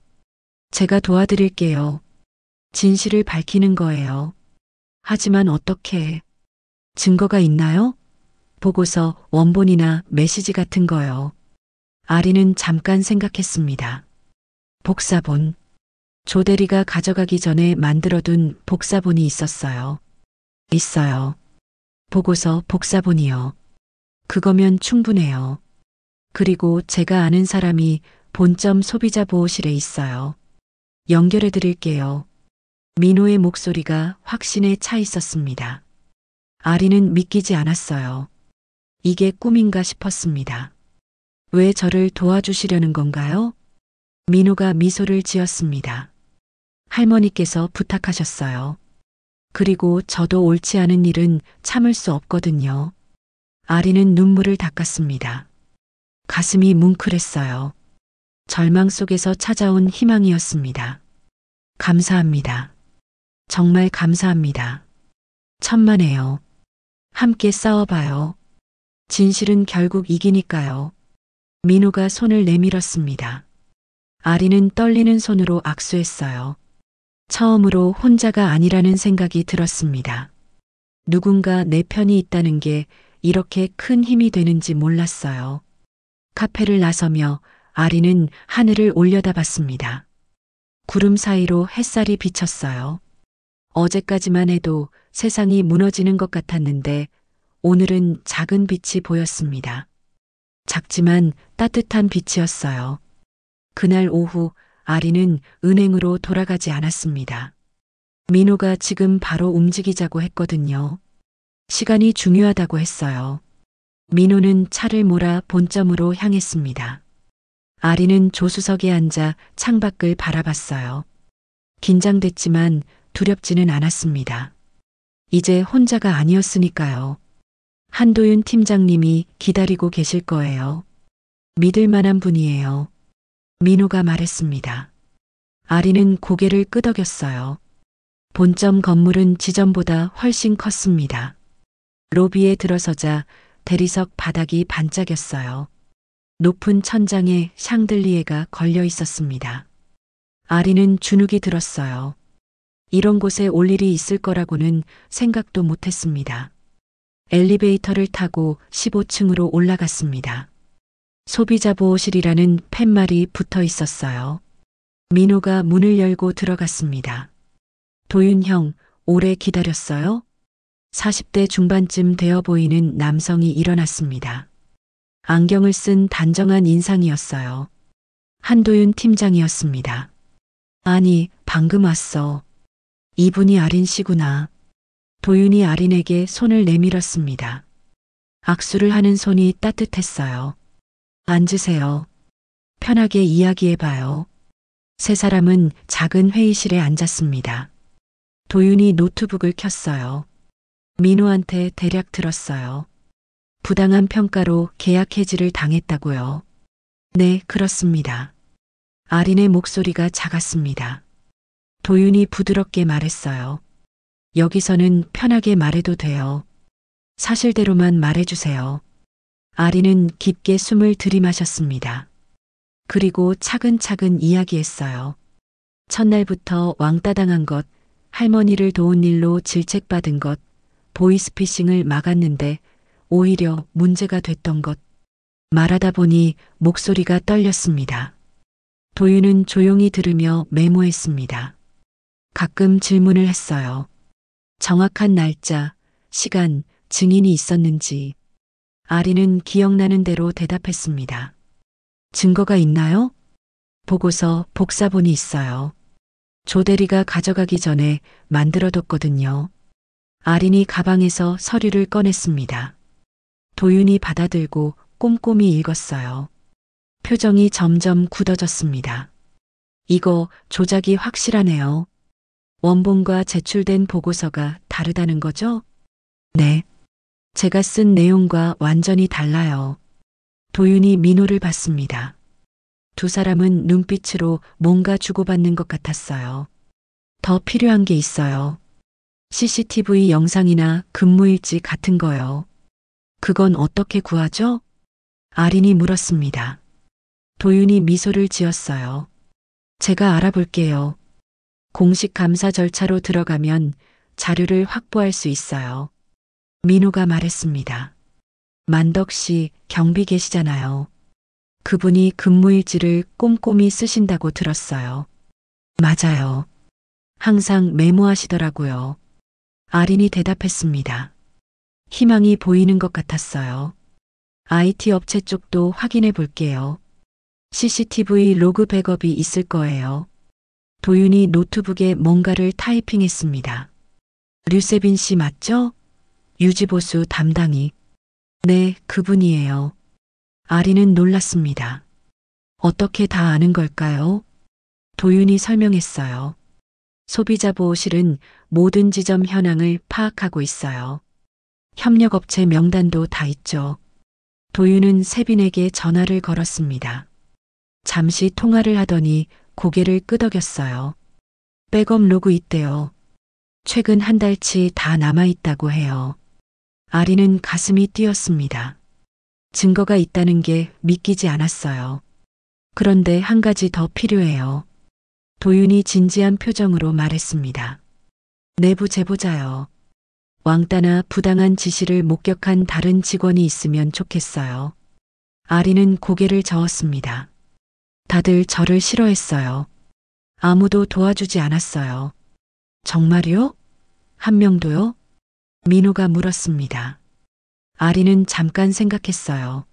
제가 도와드릴게요. 진실을 밝히는 거예요. 하지만 어떻게? 증거가 있나요? 보고서, 원본이나 메시지 같은 거요. 아리는 잠깐 생각했습니다. 복사본. 조 대리가 가져가기 전에 만들어둔 복사본이 있었어요. 있어요. 보고서 복사본이요. 그거면 충분해요. 그리고 제가 아는 사람이 본점 소비자 보호실에 있어요. 연결해 드릴게요. 민호의 목소리가 확신에 차 있었습니다. 아리는 믿기지 않았어요. 이게 꿈인가 싶었습니다. 왜 저를 도와주시려는 건가요? 민호가 미소를 지었습니다. 할머니께서 부탁하셨어요. 그리고 저도 옳지 않은 일은 참을 수 없거든요. 아리는 눈물을 닦았습니다. 가슴이 뭉클했어요. 절망 속에서 찾아온 희망이었습니다. 감사합니다. 정말 감사합니다. 천만에요. 함께 싸워봐요. 진실은 결국 이기니까요. 민호가 손을 내밀었습니다. 아리는 떨리는 손으로 악수했어요. 처음으로 혼자가 아니라는 생각이 들었습니다. 누군가 내 편이 있다는 게 이렇게 큰 힘이 되는지 몰랐어요. 카페를 나서며 아리는 하늘을 올려다봤습니다. 구름 사이로 햇살이 비쳤어요. 어제까지만 해도 세상이 무너지는 것 같았는데 오늘은 작은 빛이 보였습니다. 작지만 따뜻한 빛이었어요. 그날 오후 아리는 은행으로 돌아가지 않았습니다. 민호가 지금 바로 움직이자고 했거든요. 시간이 중요하다고 했어요. 민호는 차를 몰아 본점으로 향했습니다. 아리는 조수석에 앉아 창밖을 바라봤어요. 긴장됐지만 두렵지는 않았습니다. 이제 혼자가 아니었으니까요. 한도윤 팀장님이 기다리고 계실 거예요. 믿을 만한 분이에요. 민호가 말했습니다. 아리는 고개를 끄덕였어요. 본점 건물은 지점보다 훨씬 컸습니다. 로비에 들어서자 대리석 바닥이 반짝였어요. 높은 천장에 샹들리에가 걸려 있었습니다. 아리는 주눅이 들었어요. 이런 곳에 올 일이 있을 거라고는 생각도 못했습니다. 엘리베이터를 타고 15층으로 올라갔습니다. 소비자 보호실이라는 팻말이 붙어 있었어요. 민호가 문을 열고 들어갔습니다. 도윤 형, 오래 기다렸어요? 40대 중반쯤 되어 보이는 남성이 일어났습니다. 안경을 쓴 단정한 인상이었어요. 한도윤 팀장이었습니다. 아니, 방금 왔어. 이분이 아린 씨구나. 도윤이 아린에게 손을 내밀었습니다. 악수를 하는 손이 따뜻했어요. 앉으세요. 편하게 이야기해봐요. 세 사람은 작은 회의실에 앉았습니다. 도윤이 노트북을 켰어요. 민호한테 대략 들었어요. 부당한 평가로 계약 해지를 당했다고요. 네, 그렇습니다. 아린의 목소리가 작았습니다. 도윤이 부드럽게 말했어요. 여기서는 편하게 말해도 돼요. 사실대로만 말해주세요. 아린은 깊게 숨을 들이마셨습니다. 그리고 차근차근 이야기했어요. 첫날부터 왕따 당한 것, 할머니를 도운 일로 질책받은 것, 보이스피싱을 막았는데 오히려 문제가 됐던 것. 말하다 보니 목소리가 떨렸습니다. 도윤은 조용히 들으며 메모했습니다. 가끔 질문을 했어요. 정확한 날짜, 시간, 증인이 있었는지. 아리는 기억나는 대로 대답했습니다. 증거가 있나요? 보고서, 복사본이 있어요. 조 대리가 가져가기 전에 만들어뒀거든요. 아린이 가방에서 서류를 꺼냈습니다. 도윤이 받아들고 꼼꼼히 읽었어요. 표정이 점점 굳어졌습니다. 이거 조작이 확실하네요. 원본과 제출된 보고서가 다르다는 거죠? 네. 제가 쓴 내용과 완전히 달라요. 도윤이 민호를 봤습니다. 두 사람은 눈빛으로 뭔가 주고받는 것 같았어요. 더 필요한 게 있어요. CCTV 영상이나 근무일지 같은 거요. 그건 어떻게 구하죠? 아린이 물었습니다. 도윤이 미소를 지었어요. 제가 알아볼게요. 공식 감사 절차로 들어가면 자료를 확보할 수 있어요. 민호가 말했습니다. 만덕 씨 경비 계시잖아요. 그분이 근무일지를 꼼꼼히 쓰신다고 들었어요. 맞아요. 항상 메모하시더라고요. 아린이 대답했습니다. 희망이 보이는 것 같았어요. IT 업체 쪽도 확인해 볼게요. CCTV 로그 백업이 있을 거예요. 도윤이 노트북에 뭔가를 타이핑했습니다. 류세빈 씨 맞죠? 유지보수 담당이. 네, 그분이에요. 아리는 놀랐습니다. 어떻게 다 아는 걸까요? 도윤이 설명했어요. 소비자 보호실은 모든 지점 현황을 파악하고 있어요. 협력업체 명단도 다 있죠. 도윤은 세빈에게 전화를 걸었습니다. 잠시 통화를 하더니 고개를 끄덕였어요. 백업 로그 있대요. 최근 한 달치 다 남아있다고 해요. 아리는 가슴이 뛰었습니다. 증거가 있다는 게 믿기지 않았어요. 그런데 한 가지 더 필요해요. 도윤이 진지한 표정으로 말했습니다. 내부 제보자요. 왕따나 부당한 지시를 목격한 다른 직원이 있으면 좋겠어요. 아리는 고개를 저었습니다. 다들 저를 싫어했어요. 아무도 도와주지 않았어요. 정말요? 한 명도요? 민호가 물었습니다. 아리는 잠깐 생각했어요.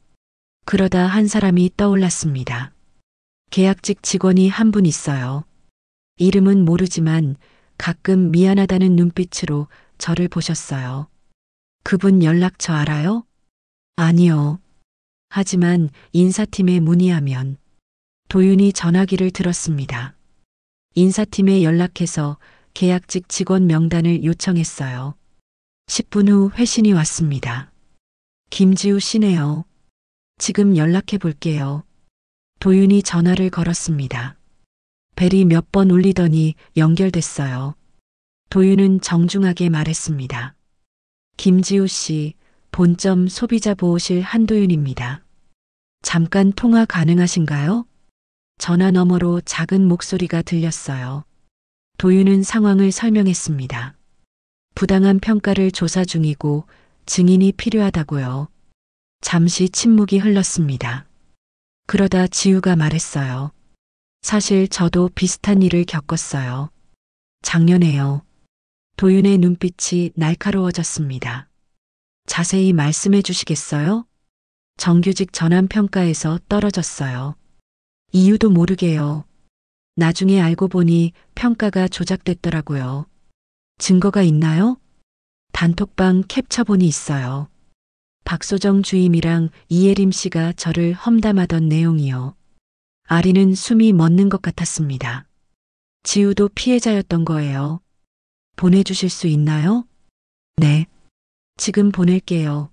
그러다 한 사람이 떠올랐습니다. 계약직 직원이 한 분 있어요. 이름은 모르지만 가끔 미안하다는 눈빛으로 저를 보셨어요. 그분 연락처 알아요? 아니요. 하지만 인사팀에 문의하면 도윤이 전화기를 들었습니다. 인사팀에 연락해서 계약직 직원 명단을 요청했어요. 10분 후 회신이 왔습니다. 김지우 씨네요. 지금 연락해 볼게요. 도윤이 전화를 걸었습니다. 벨이 몇 번 울리더니 연결됐어요. 도윤은 정중하게 말했습니다. 김지우 씨, 본점 소비자 보호실 한도윤입니다. 잠깐 통화 가능하신가요? 전화 너머로 작은 목소리가 들렸어요. 도윤은 상황을 설명했습니다. 부당한 평가를 조사 중이고 증인이 필요하다고요. 잠시 침묵이 흘렀습니다. 그러다 지우가 말했어요. 사실 저도 비슷한 일을 겪었어요. 작년에요. 도윤의 눈빛이 날카로워졌습니다. 자세히 말씀해 주시겠어요? 정규직 전환 평가에서 떨어졌어요. 이유도 모르게요. 나중에 알고 보니 평가가 조작됐더라고요. 증거가 있나요? 단톡방 캡처본이 있어요. 박소정 주임이랑 이예림 씨가 저를 험담하던 내용이요. 아리는 숨이 멎는 것 같았습니다. 지우도 피해자였던 거예요. 보내주실 수 있나요? 네. 지금 보낼게요.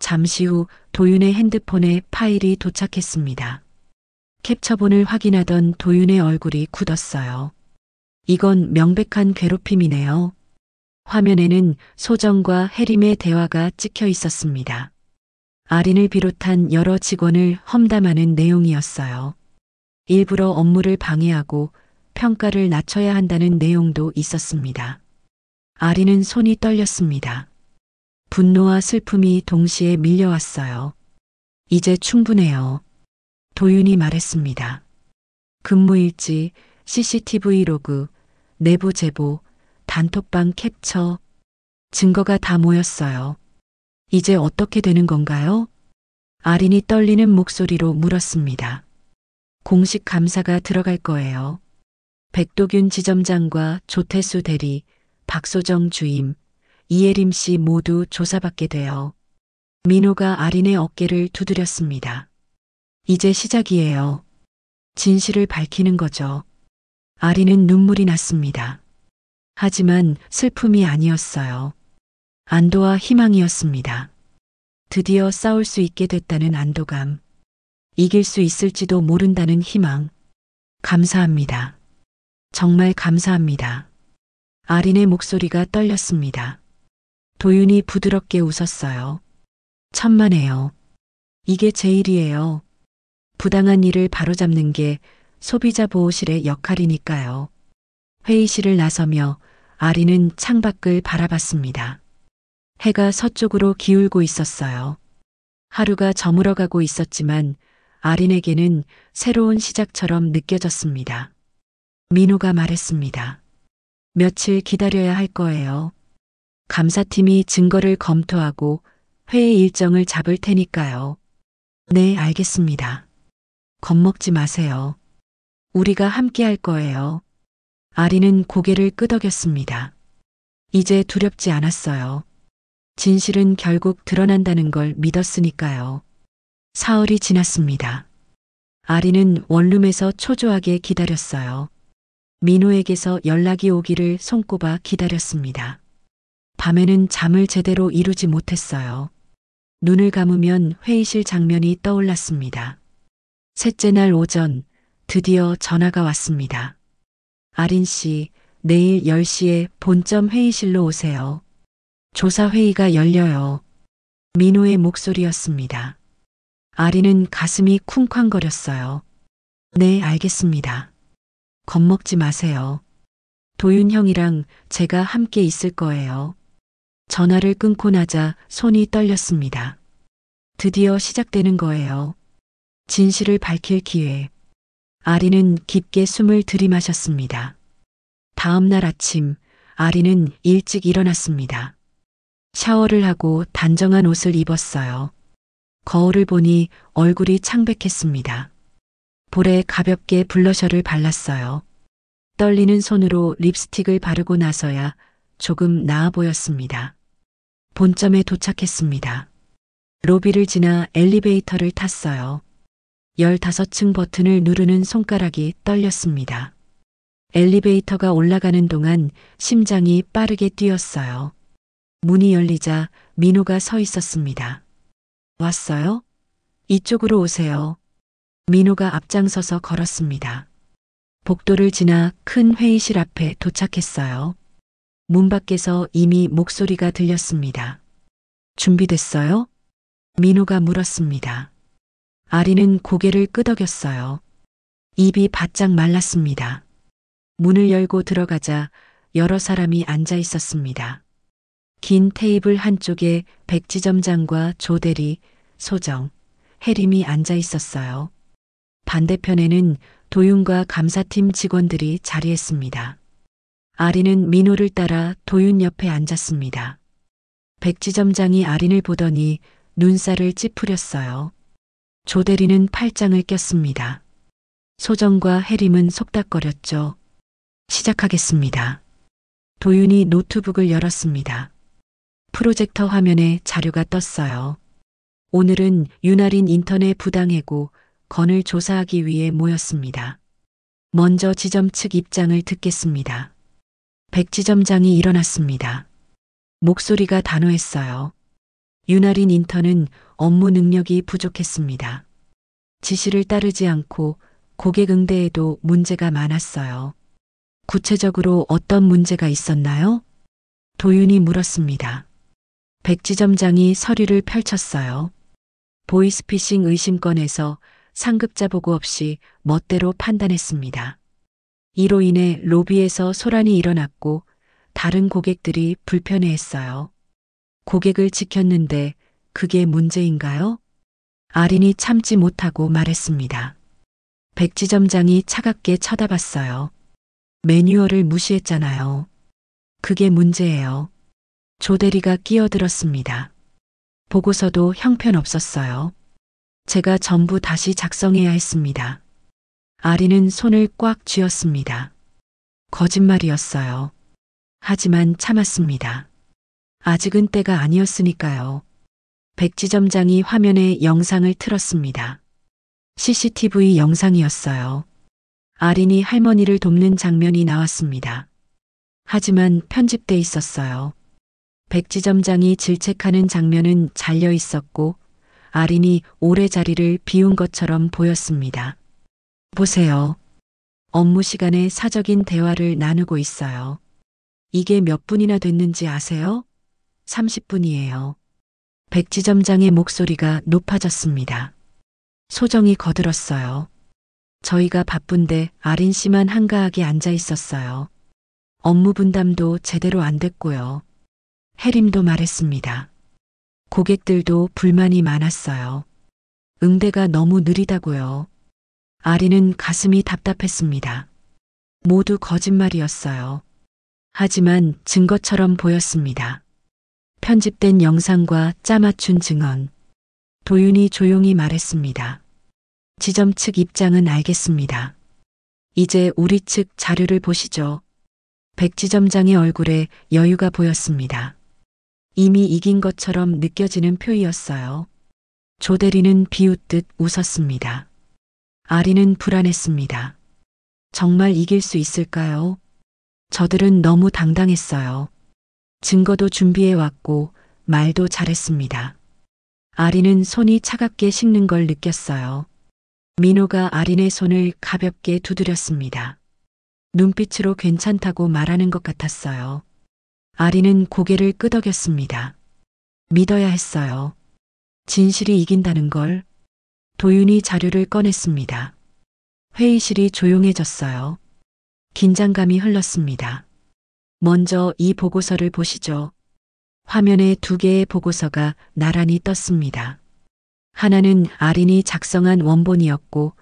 잠시 후 도윤의 핸드폰에 파일이 도착했습니다. 캡처본을 확인하던 도윤의 얼굴이 굳었어요. 이건 명백한 괴롭힘이네요. 화면에는 소정과 혜림의 대화가 찍혀 있었습니다. 아린을 비롯한 여러 직원을 험담하는 내용이었어요. 일부러 업무를 방해하고 평가를 낮춰야 한다는 내용도 있었습니다. 아린은 손이 떨렸습니다. 분노와 슬픔이 동시에 밀려왔어요. 이제 충분해요. 도윤이 말했습니다. 근무일지, CCTV 로그, 내부 제보, 단톡방 캡처, 증거가 다 모였어요. 이제 어떻게 되는 건가요? 아린이 떨리는 목소리로 물었습니다. 공식 감사가 들어갈 거예요. 백도균 지점장과 조태수 대리, 박소정 주임, 이예림 씨 모두 조사받게 돼요. 민호가 아린의 어깨를 두드렸습니다. 이제 시작이에요. 진실을 밝히는 거죠. 아린은 눈물이 났습니다. 하지만 슬픔이 아니었어요. 안도와 희망이었습니다. 드디어 싸울 수 있게 됐다는 안도감. 이길 수 있을지도 모른다는 희망. 감사합니다. 정말 감사합니다. 아린의 목소리가 떨렸습니다. 도윤이 부드럽게 웃었어요. 천만에요. 이게 제 일이에요. 부당한 일을 바로잡는 게 소비자 보호실의 역할이니까요. 회의실을 나서며 아린은 창밖을 바라봤습니다. 해가 서쪽으로 기울고 있었어요. 하루가 저물어가고 있었지만 아린에게는 새로운 시작처럼 느껴졌습니다. 민호가 말했습니다. 며칠 기다려야 할 거예요. 감사팀이 증거를 검토하고 회의 일정을 잡을 테니까요. 네, 알겠습니다. 겁먹지 마세요. 우리가 함께 할 거예요. 아리는 고개를 끄덕였습니다. 이제 두렵지 않았어요. 진실은 결국 드러난다는 걸 믿었으니까요. 사흘이 지났습니다. 아리는 원룸에서 초조하게 기다렸어요. 민호에게서 연락이 오기를 손꼽아 기다렸습니다. 밤에는 잠을 제대로 이루지 못했어요. 눈을 감으면 회의실 장면이 떠올랐습니다. 셋째 날 오전 드디어 전화가 왔습니다. 아린 씨, 내일 10시에 본점 회의실로 오세요. 조사 회의가 열려요. 민호의 목소리였습니다. 아린은 가슴이 쿵쾅거렸어요. 네, 알겠습니다. 겁먹지 마세요. 도윤 형이랑 제가 함께 있을 거예요. 전화를 끊고 나자 손이 떨렸습니다. 드디어 시작되는 거예요. 진실을 밝힐 기회. 아린은 깊게 숨을 들이마셨습니다. 다음 날 아침 아린은 일찍 일어났습니다. 샤워를 하고 단정한 옷을 입었어요. 거울을 보니 얼굴이 창백했습니다. 볼에 가볍게 블러셔를 발랐어요. 떨리는 손으로 립스틱을 바르고 나서야 조금 나아 보였습니다. 본점에 도착했습니다. 로비를 지나 엘리베이터를 탔어요. 15층 버튼을 누르는 손가락이 떨렸습니다. 엘리베이터가 올라가는 동안 심장이 빠르게 뛰었어요. 문이 열리자 민호가 서 있었습니다. 왔어요? 이쪽으로 오세요. 민호가 앞장서서 걸었습니다. 복도를 지나 큰 회의실 앞에 도착했어요. 문 밖에서 이미 목소리가 들렸습니다. 준비됐어요? 민호가 물었습니다. 아리는 고개를 끄덕였어요. 입이 바짝 말랐습니다. 문을 열고 들어가자 여러 사람이 앉아 있었습니다. 긴 테이블 한쪽에 백지점장과 조대리, 소정, 혜림이 앉아 있었어요. 반대편에는 도윤과 감사팀 직원들이 자리했습니다. 아린은 민호를 따라 도윤 옆에 앉았습니다. 백지점장이 아린을 보더니 눈살을 찌푸렸어요. 조대리는 팔짱을 꼈습니다. 소정과 혜림은 속닥거렸죠. 시작하겠습니다. 도윤이 노트북을 열었습니다. 프로젝터 화면에 자료가 떴어요. 오늘은 윤아린 인턴의 부당해고 건을 조사하기 위해 모였습니다. 먼저 지점 측 입장을 듣겠습니다. 백지점장이 일어났습니다. 목소리가 단호했어요. 윤아린 인턴은 업무 능력이 부족했습니다. 지시를 따르지 않고 고객 응대에도 문제가 많았어요. 구체적으로 어떤 문제가 있었나요? 도윤이 물었습니다. 백지점장이 서류를 펼쳤어요. 보이스피싱 의심건에서 상급자 보고 없이 멋대로 판단했습니다. 이로 인해 로비에서 소란이 일어났고 다른 고객들이 불편해했어요. 고객을 지켰는데 그게 문제인가요? 아린이 참지 못하고 말했습니다. 백지점장이 차갑게 쳐다봤어요. 매뉴얼을 무시했잖아요. 그게 문제예요. 조대리가 끼어들었습니다. 보고서도 형편없었어요. 제가 전부 다시 작성해야 했습니다. 아리는 손을 꽉 쥐었습니다. 거짓말이었어요. 하지만 참았습니다. 아직은 때가 아니었으니까요. 백지점장이 화면에 영상을 틀었습니다. CCTV 영상이었어요. 아린이 할머니를 돕는 장면이 나왔습니다. 하지만 편집돼 있었어요. 백지점장이 질책하는 장면은 잘려 있었고 아린이 오래 자리를 비운 것처럼 보였습니다. 보세요. 업무 시간에 사적인 대화를 나누고 있어요. 이게 몇 분이나 됐는지 아세요? 30분이에요. 백지점장의 목소리가 높아졌습니다. 소정이 거들었어요. 저희가 바쁜데 아린 씨만 한가하게 앉아 있었어요. 업무 분담도 제대로 안 됐고요. 혜림도 말했습니다. 고객들도 불만이 많았어요. 응대가 너무 느리다고요. 아린은 가슴이 답답했습니다. 모두 거짓말이었어요. 하지만 증거처럼 보였습니다. 편집된 영상과 짜맞춘 증언. 도윤이 조용히 말했습니다. 지점 측 입장은 알겠습니다. 이제 우리 측 자료를 보시죠. 백지점장의 얼굴에 여유가 보였습니다. 이미 이긴 것처럼 느껴지는 표이었어요. 조대리는 비웃듯 웃었습니다. 아리는 불안했습니다. 정말 이길 수 있을까요? 저들은 너무 당당했어요. 증거도 준비해 왔고 말도 잘했습니다. 아리는 손이 차갑게 식는 걸 느꼈어요. 민호가 아린의 손을 가볍게 두드렸습니다. 눈빛으로 괜찮다고 말하는 것 같았어요. 아린은 고개를 끄덕였습니다. 믿어야 했어요. 진실이 이긴다는 걸. 도윤이 자료를 꺼냈습니다. 회의실이 조용해졌어요. 긴장감이 흘렀습니다. 먼저 이 보고서를 보시죠. 화면에 2개의 보고서가 나란히 떴습니다. 하나는 아린이 작성한 원본이었고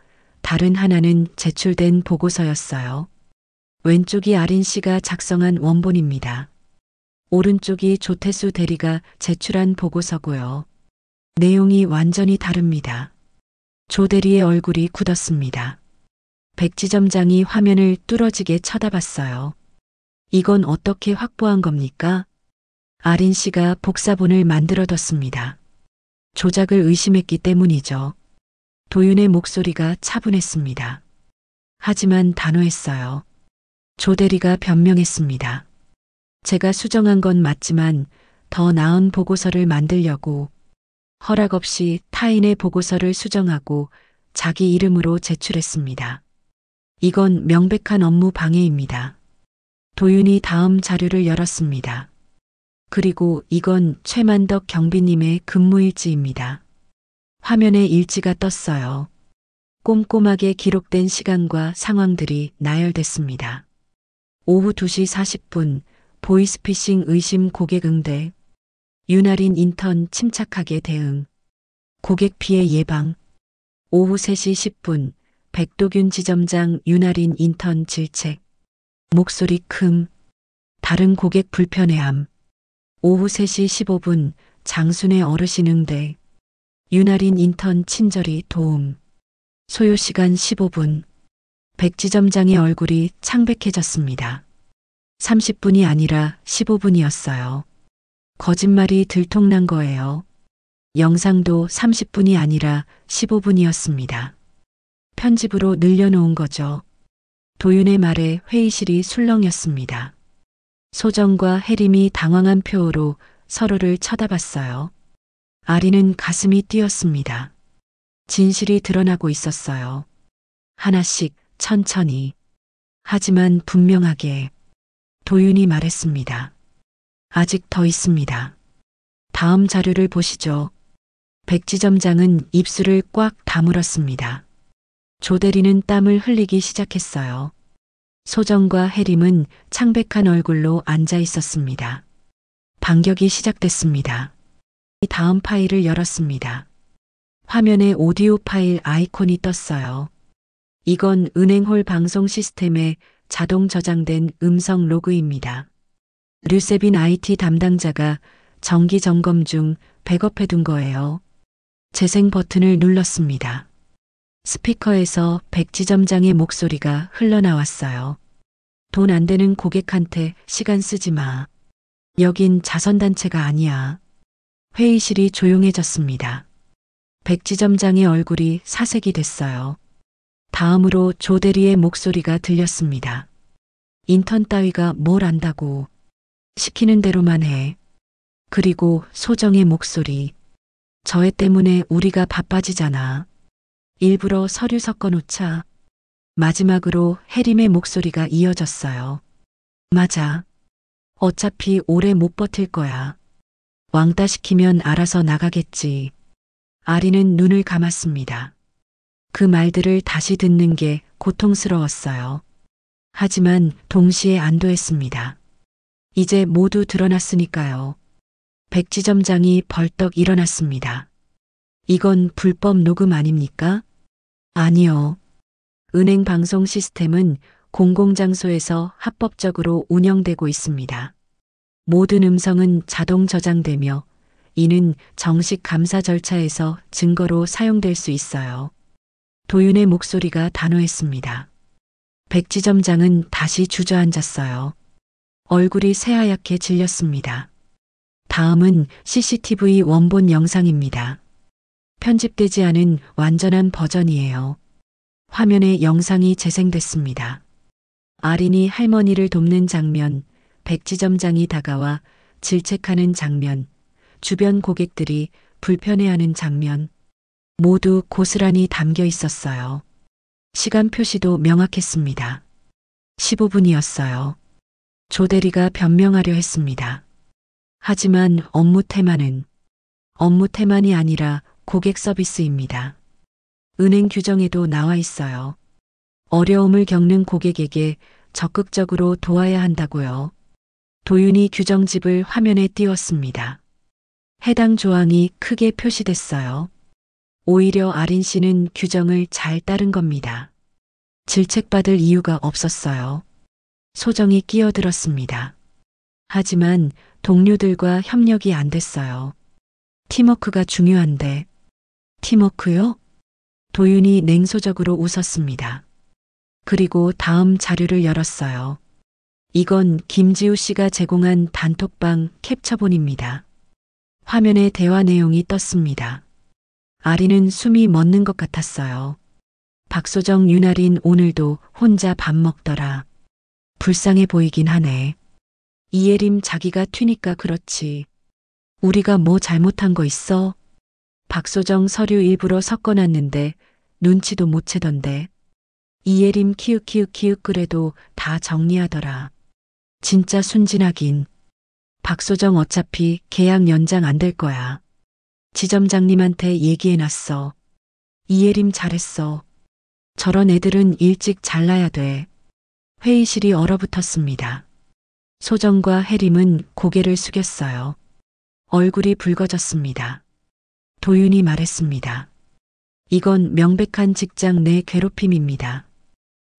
다른 하나는 제출된 보고서였어요. 왼쪽이 아린 씨가 작성한 원본입니다. 오른쪽이 조태수 대리가 제출한 보고서고요. 내용이 완전히 다릅니다. 조 대리의 얼굴이 굳었습니다. 백지점장이 화면을 뚫어지게 쳐다봤어요. 이건 어떻게 확보한 겁니까? 아린 씨가 복사본을 만들어뒀습니다. 조작을 의심했기 때문이죠. 도윤의 목소리가 차분했습니다. 하지만 단호했어요. 조 대리가 변명했습니다. 제가 수정한 건 맞지만 더 나은 보고서를 만들려고 허락 없이 타인의 보고서를 수정하고 자기 이름으로 제출했습니다. 이건 명백한 업무 방해입니다. 도윤이 다음 자료를 열었습니다. 그리고 이건 최만덕 경비님의 근무일지입니다. 화면에 일지가 떴어요. 꼼꼼하게 기록된 시간과 상황들이 나열됐습니다. 오후 2시 40분 보이스피싱 의심 고객 응대, 윤아린 인턴 침착하게 대응, 고객 피해 예방, 오후 3시 10분 백도균 지점장 윤아린 인턴 질책, 목소리 큼, 다른 고객 불편해함, 오후 3시 15분 장순의 어르신 응대, 윤아린 인턴 친절히 도움, 소요시간 15분, 백 지점장의 얼굴이 창백해졌습니다. 30분이 아니라 15분이었어요. 거짓말이 들통난 거예요. 영상도 30분이 아니라 15분이었습니다. 편집으로 늘려놓은 거죠. 도윤의 말에 회의실이 술렁였습니다. 소정과 혜림이 당황한 표호로 서로를 쳐다봤어요. 아리는 가슴이 뛰었습니다. 진실이 드러나고 있었어요. 하나씩 천천히. 하지만 분명하게. 도윤이 말했습니다. 아직 더 있습니다. 다음 자료를 보시죠. 백지점장은 입술을 꽉 다물었습니다. 조 대리는 땀을 흘리기 시작했어요. 소정과 혜림은 창백한 얼굴로 앉아 있었습니다. 반격이 시작됐습니다. 다음 파일을 열었습니다. 화면에 오디오 파일 아이콘이 떴어요. 이건 은행홀 방송 시스템에 자동 저장된 음성 로그입니다. 류세빈 IT 담당자가 정기 점검 중 백업해둔 거예요. 재생 버튼을 눌렀습니다. 스피커에서 백지점장의 목소리가 흘러나왔어요. 돈 안 되는 고객한테 시간 쓰지 마. 여긴 자선단체가 아니야. 회의실이 조용해졌습니다. 백지점장의 얼굴이 사색이 됐어요. 다음으로 조 대리의 목소리가 들렸습니다. 인턴 따위가 뭘 안다고. 시키는 대로만 해. 그리고 소정의 목소리. 저 애 때문에 우리가 바빠지잖아. 일부러 서류 섞어놓자. 마지막으로 혜림의 목소리가 이어졌어요. 맞아. 어차피 오래 못 버틸 거야. 왕따 시키면 알아서 나가겠지. 아리는 눈을 감았습니다. 그 말들을 다시 듣는 게 고통스러웠어요. 하지만 동시에 안도했습니다. 이제 모두 드러났으니까요. 백지점장이 벌떡 일어났습니다. 이건 불법 녹음 아닙니까? 아니요. 은행 방송 시스템은 공공장소에서 합법적으로 운영되고 있습니다. 모든 음성은 자동 저장되며 이는 정식 감사 절차에서 증거로 사용될 수 있어요. 도윤의 목소리가 단호했습니다. 백지점장은 다시 주저앉았어요. 얼굴이 새하얗게 질렸습니다. 다음은 CCTV 원본 영상입니다. 편집되지 않은 완전한 버전이에요. 화면에 영상이 재생됐습니다. 아린이 할머니를 돕는 장면, 백지점장이 다가와 질책하는 장면, 주변 고객들이 불편해하는 장면, 모두 고스란히 담겨 있었어요. 시간 표시도 명확했습니다. 15분이었어요. 조 대리가 변명하려 했습니다. 하지만 업무 테마는 아니라 고객 서비스입니다. 은행 규정에도 나와 있어요. 어려움을 겪는 고객에게 적극적으로 도와야 한다고요. 도윤이 규정집을 화면에 띄웠습니다. 해당 조항이 크게 표시됐어요. 오히려 아린 씨는 규정을 잘 따른 겁니다. 질책받을 이유가 없었어요. 소정이 끼어들었습니다. 하지만 동료들과 협력이 안 됐어요. 팀워크가 중요한데. 팀워크요? 도윤이 냉소적으로 웃었습니다. 그리고 다음 자료를 열었어요. 이건 김지우 씨가 제공한 단톡방 캡처본입니다. 화면에 대화 내용이 떴습니다. 아리는 숨이 멎는 것 같았어요. 박소정 윤아린 오늘도 혼자 밥 먹더라. 불쌍해 보이긴 하네. 이예림 자기가 튀니까 그렇지. 우리가 뭐 잘못한 거 있어? 박소정 서류 일부러 섞어놨는데 눈치도 못 채던데. 이예림 키읔키읔키읔 그래도 다 정리하더라. 진짜 순진하긴. 박소정 어차피 계약 연장 안 될 거야. 지점장님한테 얘기해놨어. 이예림 잘했어. 저런 애들은 일찍 잘라야 돼. 회의실이 얼어붙었습니다. 소정과 혜림은 고개를 숙였어요. 얼굴이 붉어졌습니다. 도윤이 말했습니다. 이건 명백한 직장 내 괴롭힘입니다.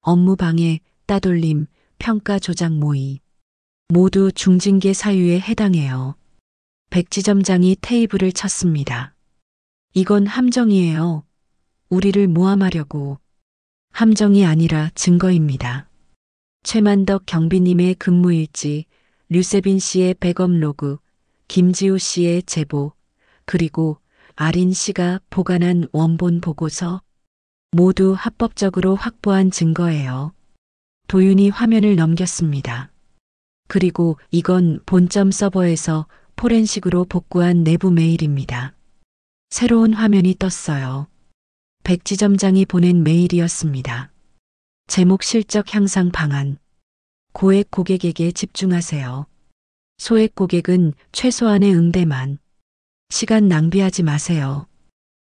업무 방해, 따돌림, 평가 조작 모의. 모두 중징계 사유에 해당해요. 백 지점장이 테이블을 쳤습니다. 이건 함정이에요. 우리를 모함하려고. 함정이 아니라 증거입니다. 최만덕 경비님의 근무일지, 류세빈 씨의 백업 로그, 김지우 씨의 제보, 그리고 아린 씨가 보관한 원본 보고서, 모두 합법적으로 확보한 증거예요. 도윤이 화면을 넘겼습니다. 그리고 이건 본점 서버에서 포렌식으로 복구한 내부 메일입니다. 새로운 화면이 떴어요. 백 지점장이 보낸 메일이었습니다. 제목 실적 향상 방안. 고액 고객에게 집중하세요. 소액 고객은 최소한의 응대만. 시간 낭비하지 마세요.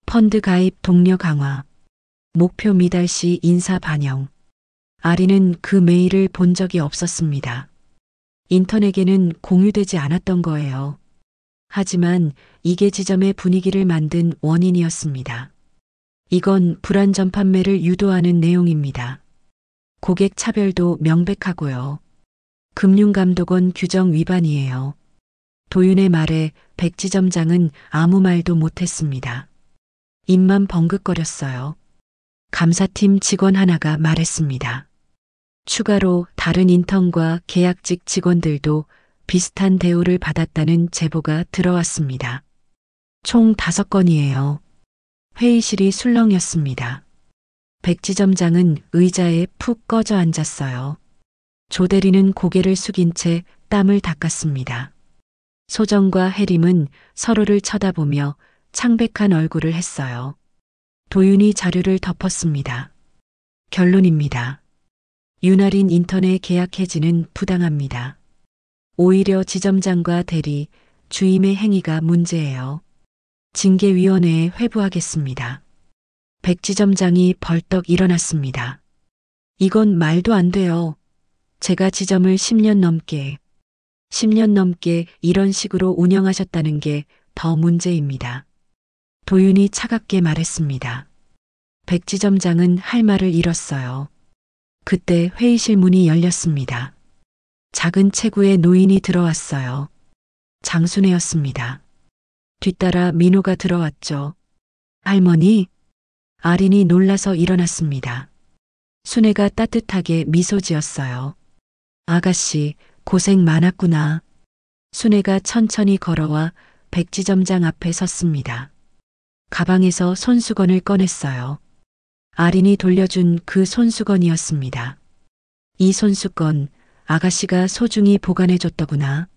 펀드 가입 동료 강화. 목표 미달 시 인사 반영. 아리는 그 메일을 본 적이 없었습니다. 인턴에게는 공유되지 않았던 거예요. 하지만 이게 지점의 분위기를 만든 원인이었습니다. 이건 불안전 판매를 유도하는 내용입니다. 고객 차별도 명백하고요. 금융감독원 규정 위반이에요. 도윤의 말에 백 지점장은 아무 말도 못했습니다. 입만 벙긋거렸어요. 감사팀 직원 하나가 말했습니다. 추가로 다른 인턴과 계약직 직원들도 비슷한 대우를 받았다는 제보가 들어왔습니다. 총 5건이에요. 회의실이 술렁였습니다. 백 지점장은 의자에 푹 꺼져 앉았어요. 조 대리는 고개를 숙인 채 땀을 닦았습니다. 소정과 혜림은 서로를 쳐다보며 창백한 얼굴을 했어요. 도윤이 자료를 덮었습니다. 결론입니다. 윤아린 인턴의 계약 해지는 부당합니다. 오히려 지점장과 대리, 주임의 행위가 문제예요. 징계위원회에 회부하겠습니다. 백 지점장이 벌떡 일어났습니다. 이건 말도 안 돼요. 제가 지점을 10년 넘게 이런 식으로 운영하셨다는 게 더 문제입니다. 도윤이 차갑게 말했습니다. 백 지점장은 할 말을 잃었어요. 그때 회의실 문이 열렸습니다. 작은 체구의 노인이 들어왔어요. 장순애였습니다. 뒤따라 민호가 들어왔죠. 할머니? 아린이 놀라서 일어났습니다. 순애가 따뜻하게 미소 지었어요. 아가씨, 고생 많았구나. 순애가 천천히 걸어와 백 지점장 앞에 섰습니다. 가방에서 손수건을 꺼냈어요. 아린이 돌려준 그 손수건이었습니다. 이 손수건, 아가씨가 소중히 보관해줬더구나.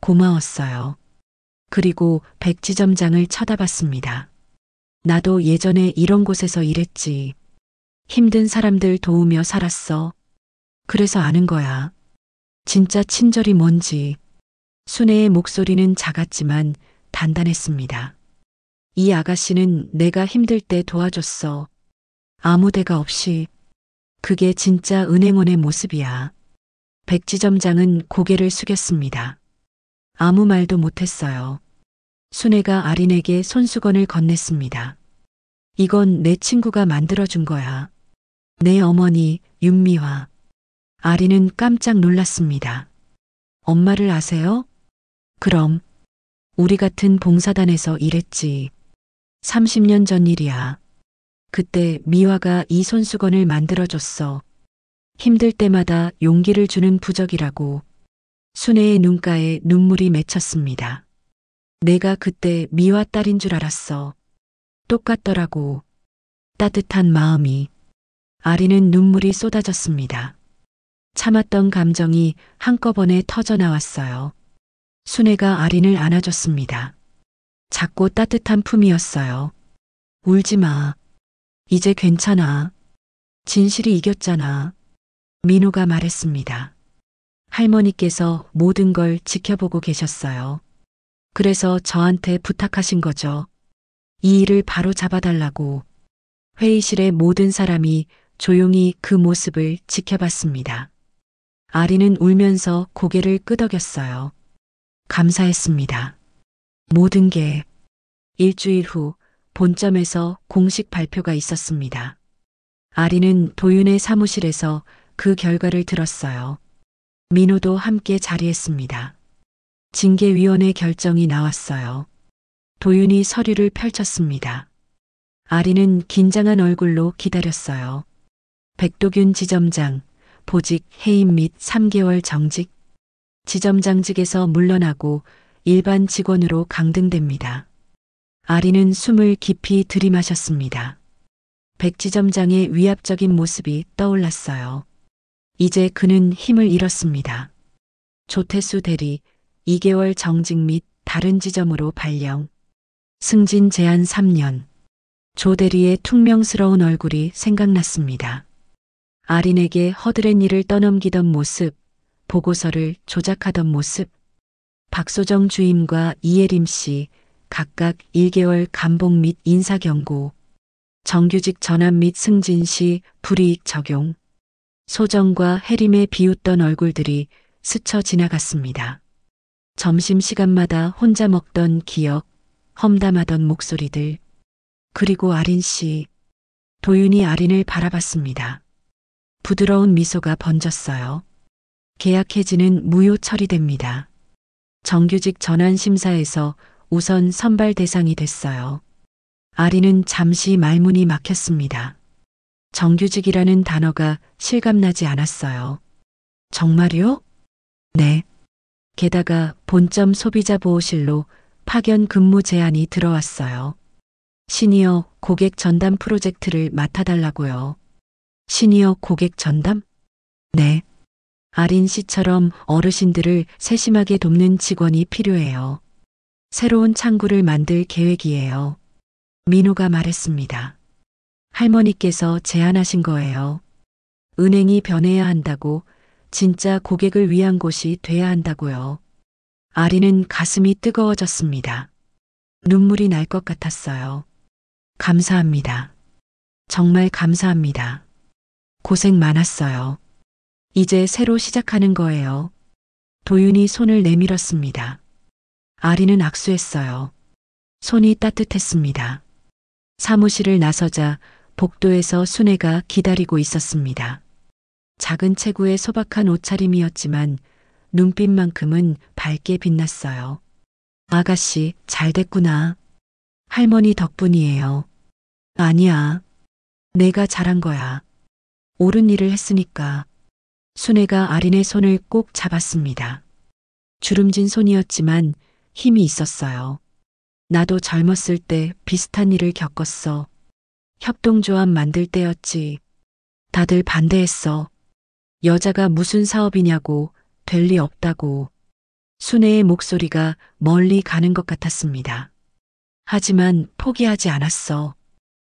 고마웠어요. 그리고 백 지점장을 쳐다봤습니다. 나도 예전에 이런 곳에서 일했지. 힘든 사람들 도우며 살았어. 그래서 아는 거야. 진짜 친절이 뭔지. 순애의 목소리는 작았지만 단단했습니다. 이 아가씨는 내가 힘들 때 도와줬어. 아무 데가 없이. 그게 진짜 은행원의 모습이야. 백 지점장은 고개를 숙였습니다. 아무 말도 못했어요. 순애가 아린에게 손수건을 건넸습니다. 이건 내 친구가 만들어준 거야. 내 어머니 윤미화. 아리는 깜짝 놀랐습니다. 엄마를 아세요? 그럼 우리 같은 봉사단에서 일했지. 30년 전 일이야. 그때 미화가 이 손수건을 만들어줬어. 힘들 때마다 용기를 주는 부적이라고. 순애의 눈가에 눈물이 맺혔습니다. 내가 그때 미화 딸인 줄 알았어. 똑같더라고. 따뜻한 마음이. 아리는 눈물이 쏟아졌습니다. 참았던 감정이 한꺼번에 터져 나왔어요. 순애가 아린을 안아줬습니다. 작고 따뜻한 품이었어요. 울지 마. 이제 괜찮아. 진실이 이겼잖아. 민호가 말했습니다. 할머니께서 모든 걸 지켜보고 계셨어요. 그래서 저한테 부탁하신 거죠. 이 일을 바로 잡아달라고. 회의실의 모든 사람이 조용히 그 모습을 지켜봤습니다. 아리는 울면서 고개를 끄덕였어요. 감사했습니다. 모든 게. 일주일 후 본점에서 공식 발표가 있었습니다. 아리는 도윤의 사무실에서 그 결과를 들었어요. 민호도 함께 자리했습니다. 징계위원회 결정이 나왔어요. 도윤이 서류를 펼쳤습니다. 아리는 긴장한 얼굴로 기다렸어요. 백도균 지점장, 보직 해임 및 3개월 정직. 지점장직에서 물러나고 일반 직원으로 강등됩니다. 아리는 숨을 깊이 들이마셨습니다. 백 지점장의 위압적인 모습이 떠올랐어요. 이제 그는 힘을 잃었습니다. 조태수 대리 2개월 정직 및 다른 지점으로 발령. 승진 제한 3년. 조 대리의 퉁명스러운 얼굴이 생각났습니다. 아린에게 허드렛 일을 떠넘기던 모습, 보고서를 조작하던 모습. 박소정 주임과 이예림 씨 각각 1개월 감봉 및 인사경고. 정규직 전환 및 승진 시 불이익 적용. 소정과 해림의 비웃던 얼굴들이 스쳐 지나갔습니다. 점심시간마다 혼자 먹던 기억, 험담하던 목소리들. 그리고 아린 씨. 도윤이 아린을 바라봤습니다. 부드러운 미소가 번졌어요. 계약 해지는 무효 처리됩니다. 정규직 전환 심사에서 우선 선발 대상이 됐어요. 아린은 잠시 말문이 막혔습니다. 정규직이라는 단어가 실감나지 않았어요. 정말요? 네. 게다가 본점 소비자 보호실로 파견 근무 제안이 들어왔어요. 시니어 고객 전담 프로젝트를 맡아달라고요. 시니어 고객 전담? 네. 아린 씨처럼 어르신들을 세심하게 돕는 직원이 필요해요. 새로운 창구를 만들 계획이에요. 민호가 말했습니다. 할머니께서 제안하신 거예요. 은행이 변해야 한다고, 진짜 고객을 위한 곳이 돼야 한다고요. 아리는 가슴이 뜨거워졌습니다. 눈물이 날 것 같았어요. 감사합니다. 정말 감사합니다. 고생 많았어요. 이제 새로 시작하는 거예요. 도윤이 손을 내밀었습니다. 아리는 악수했어요. 손이 따뜻했습니다. 사무실을 나서자 복도에서 순애가 기다리고 있었습니다. 작은 체구의 소박한 옷차림이었지만 눈빛만큼은 밝게 빛났어요. 아가씨, 잘 됐구나. 할머니 덕분이에요. 아니야. 내가 잘한 거야. 옳은 일을 했으니까. 순애가 아린의 손을 꼭 잡았습니다. 주름진 손이었지만 힘이 있었어요. 나도 젊었을 때 비슷한 일을 겪었어. 협동조합 만들 때였지. 다들 반대했어. 여자가 무슨 사업이냐고, 될 리 없다고. 순애의 목소리가 멀리 가는 것 같았습니다. 하지만 포기하지 않았어.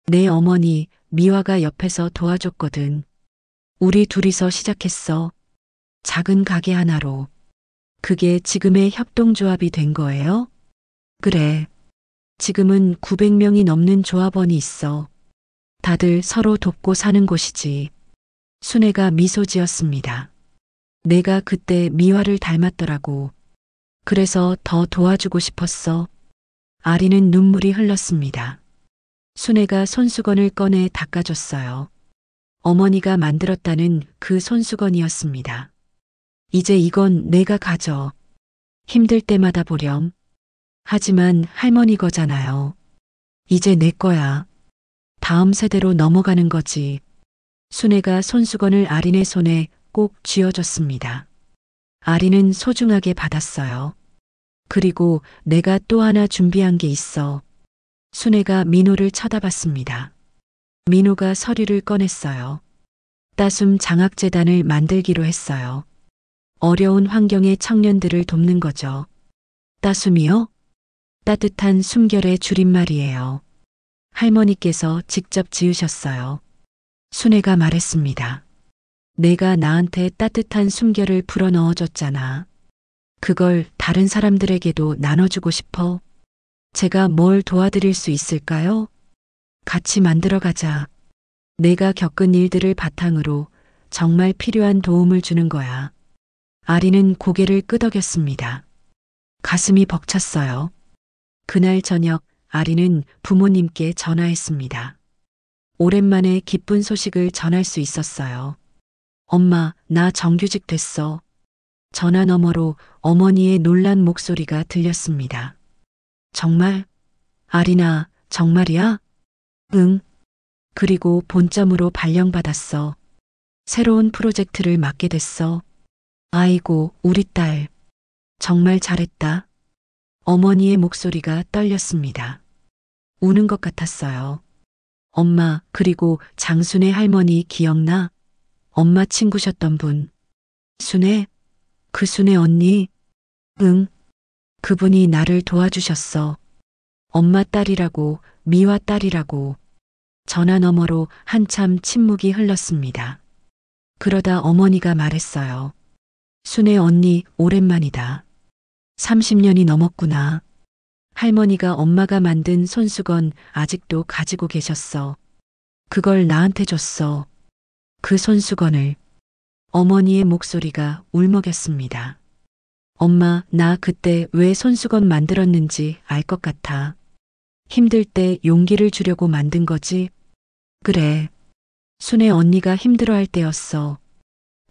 내 어머니 미화가 옆에서 도와줬거든. 우리 둘이서 시작했어. 작은 가게 하나로. 그게 지금의 협동조합이 된 거예요? 그래. 지금은 900명이 넘는 조합원이 있어. 다들 서로 돕고 사는 곳이지. 순애가 미소 지었습니다. 내가 그때 미화를 닮았더라고. 그래서 더 도와주고 싶었어. 아리는 눈물이 흘렀습니다. 순애가 손수건을 꺼내 닦아줬어요. 어머니가 만들었다는 그 손수건이었습니다. 이제 이건 내가 가져. 힘들 때마다 보렴. 하지만 할머니 거잖아요. 이제 내 거야. 다음 세대로 넘어가는 거지. 순애가 손수건을 아린의 손에 꼭 쥐어줬습니다. 아린은 소중하게 받았어요. 그리고 내가 또 하나 준비한 게 있어. 순애가 민호를 쳐다봤습니다. 민호가 서류를 꺼냈어요. 따숨 장학재단을 만들기로 했어요. 어려운 환경의 청년들을 돕는 거죠. 따숨이요? 따뜻한 숨결의 줄임말이에요. 할머니께서 직접 지으셨어요. 순애가 말했습니다. 내가 나한테 따뜻한 숨결을 불어넣어줬잖아. 그걸 다른 사람들에게도 나눠주고 싶어. 제가 뭘 도와드릴 수 있을까요? 같이 만들어가자. 내가 겪은 일들을 바탕으로 정말 필요한 도움을 주는 거야. 아리는 고개를 끄덕였습니다. 가슴이 벅찼어요. 그날 저녁 아리는 부모님께 전화했습니다. 오랜만에 기쁜 소식을 전할 수 있었어요. 엄마, 나 정규직 됐어. 전화 너머로 어머니의 놀란 목소리가 들렸습니다. 정말? 아리나, 정말이야? 응. 그리고 본점으로 발령받았어. 새로운 프로젝트를 맡게 됐어. 아이고, 우리 딸. 정말 잘했다. 어머니의 목소리가 떨렸습니다. 우는 것 같았어요. 엄마, 그리고 장순애 할머니 기억나? 엄마 친구셨던 분. 순애? 그 순애 언니? 응. 그분이 나를 도와주셨어. 엄마 딸이라고, 미화 딸이라고. 전화 너머로 한참 침묵이 흘렀습니다. 그러다 어머니가 말했어요. 순애 언니, 오랜만이다. 30년이 넘었구나. 할머니가 엄마가 만든 손수건 아직도 가지고 계셨어. 그걸 나한테 줬어. 그 손수건을. 어머니의 목소리가 울먹였습니다. 엄마, 나 그때 왜 손수건 만들었는지 알 것 같아. 힘들 때 용기를 주려고 만든 거지. 그래. 순애 언니가 힘들어할 때였어.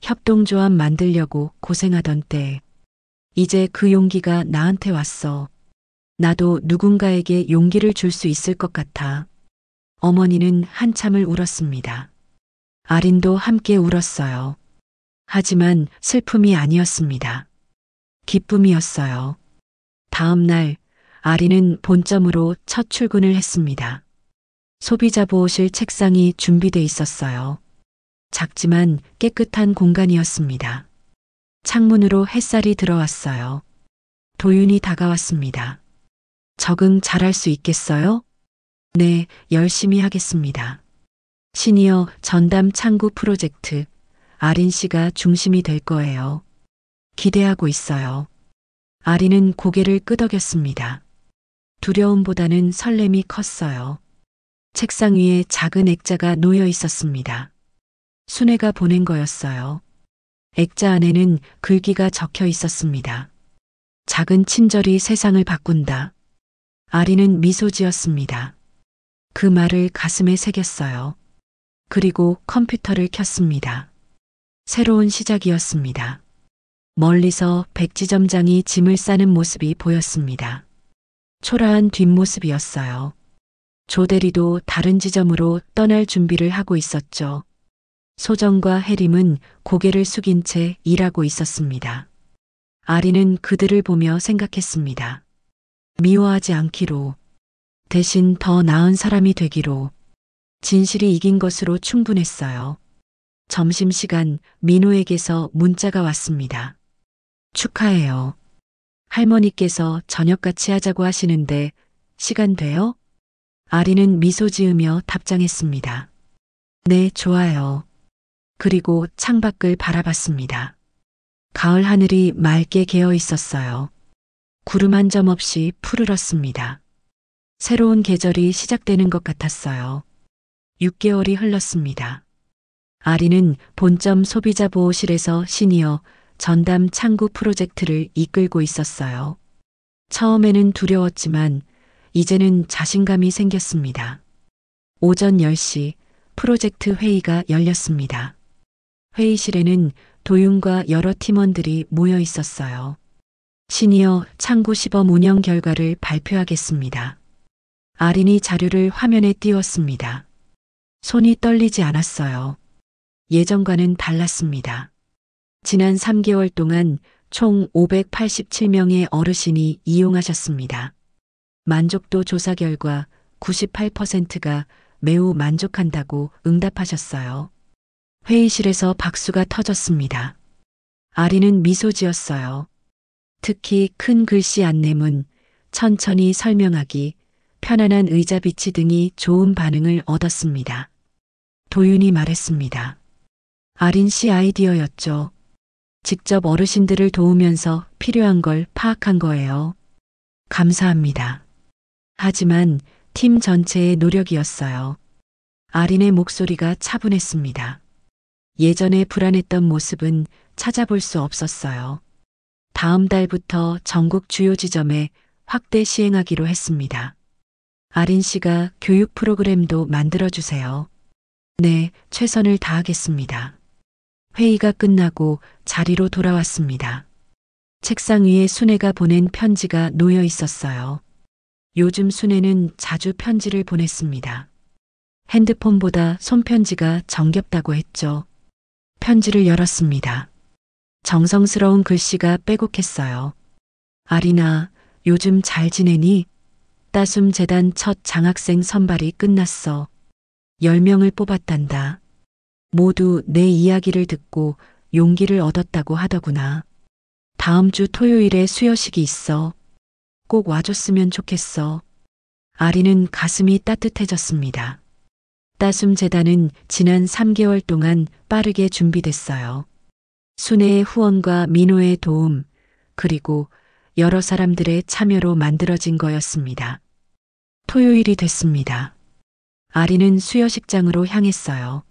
협동조합 만들려고 고생하던 때. 이제 그 용기가 나한테 왔어. 나도 누군가에게 용기를 줄 수 있을 것 같아. 어머니는 한참을 울었습니다. 아린도 함께 울었어요. 하지만 슬픔이 아니었습니다. 기쁨이었어요. 다음 날 아린은 본점으로 첫 출근을 했습니다. 소비자 보호실 책상이 준비돼 있었어요. 작지만 깨끗한 공간이었습니다. 창문으로 햇살이 들어왔어요. 도윤이 다가왔습니다. 적응 잘할 수 있겠어요? 네, 열심히 하겠습니다. 시니어 전담 창구 프로젝트, 아린 씨가 중심이 될 거예요. 기대하고 있어요. 아린은 고개를 끄덕였습니다. 두려움보다는 설렘이 컸어요. 책상 위에 작은 액자가 놓여 있었습니다. 순애가 보낸 거였어요. 액자 안에는 글귀가 적혀 있었습니다. 작은 친절이 세상을 바꾼다. 아린은 미소 지었습니다. 그 말을 가슴에 새겼어요. 그리고 컴퓨터를 켰습니다. 새로운 시작이었습니다. 멀리서 백지점장이 짐을 싸는 모습이 보였습니다. 초라한 뒷모습이었어요. 조대리도 다른 지점으로 떠날 준비를 하고 있었죠. 소정과 해림은 고개를 숙인 채 일하고 있었습니다. 아리는 그들을 보며 생각했습니다. 미워하지 않기로, 대신 더 나은 사람이 되기로. 진실이 이긴 것으로 충분했어요. 점심시간 민호에게서 문자가 왔습니다. 축하해요. 할머니께서 저녁 같이 하자고 하시는데 시간 돼요? 아리는 미소 지으며 답장했습니다. 네, 좋아요. 그리고 창밖을 바라봤습니다. 가을 하늘이 맑게 개어 있었어요. 구름 한 점 없이 푸르렀습니다. 새로운 계절이 시작되는 것 같았어요. 6개월이 흘렀습니다. 아리는 본점 소비자 보호실에서 시니어 전담 창구 프로젝트를 이끌고 있었어요. 처음에는 두려웠지만 이제는 자신감이 생겼습니다. 오전 10시 프로젝트 회의가 열렸습니다. 회의실에는 도윤과 여러 팀원들이 모여 있었어요. 시니어 창구 시범 운영 결과를 발표하겠습니다. 아린이 자료를 화면에 띄웠습니다. 손이 떨리지 않았어요. 예전과는 달랐습니다. 지난 3개월 동안 총 587명의 어르신이 이용하셨습니다. 만족도 조사 결과 98%가 매우 만족한다고 응답하셨어요. 회의실에서 박수가 터졌습니다. 아리는 미소 지었어요. 특히 큰 글씨 안내문, 천천히 설명하기, 편안한 의자 비치 등이 좋은 반응을 얻었습니다. 도윤이 말했습니다. 아린 씨 아이디어였죠. 직접 어르신들을 도우면서 필요한 걸 파악한 거예요. 감사합니다. 하지만 팀 전체의 노력이었어요. 아린의 목소리가 차분했습니다. 예전에 불안했던 모습은 찾아볼 수 없었어요. 다음 달부터 전국 주요 지점에 확대 시행하기로 했습니다. 아린 씨가 교육 프로그램도 만들어주세요. 네, 최선을 다하겠습니다. 회의가 끝나고 자리로 돌아왔습니다. 책상 위에 순애가 보낸 편지가 놓여 있었어요. 요즘 순애는 자주 편지를 보냈습니다. 핸드폰보다 손편지가 정겹다고 했죠. 편지를 열었습니다. 정성스러운 글씨가 빼곡했어요. 아리나, 요즘 잘 지내니? 따숨 재단 첫 장학생 선발이 끝났어. 10명을 뽑았단다. 모두 내 이야기를 듣고 용기를 얻었다고 하더구나. 다음 주 토요일에 수여식이 있어. 꼭 와줬으면 좋겠어. 아리는 가슴이 따뜻해졌습니다. 따숨 재단은 지난 3개월 동안 빠르게 준비됐어요. 순애의 후원과 민호의 도움, 그리고 여러 사람들의 참여로 만들어진 거였습니다. 토요일이 됐습니다. 아리는 수여식장으로 향했어요.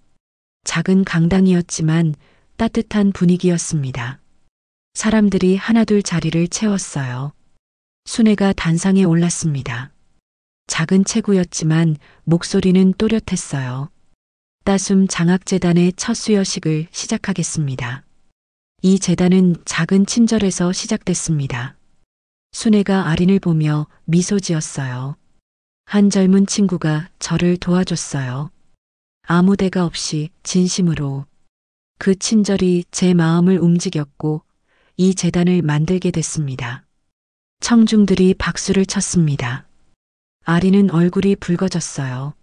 작은 강당이었지만 따뜻한 분위기였습니다. 사람들이 하나둘 자리를 채웠어요. 순애가 단상에 올랐습니다. 작은 체구였지만 목소리는 또렷했어요. 따숨 장학재단의 첫 수여식을 시작하겠습니다. 이 재단은 작은 친절에서 시작됐습니다. 순애가 아린을 보며 미소 지었어요. 한 젊은 친구가 저를 도와줬어요. 아무 대가 없이 진심으로. 그 친절이 제 마음을 움직였고 이 재단을 만들게 됐습니다. 청중들이 박수를 쳤습니다. 아리는 얼굴이 붉어졌어요.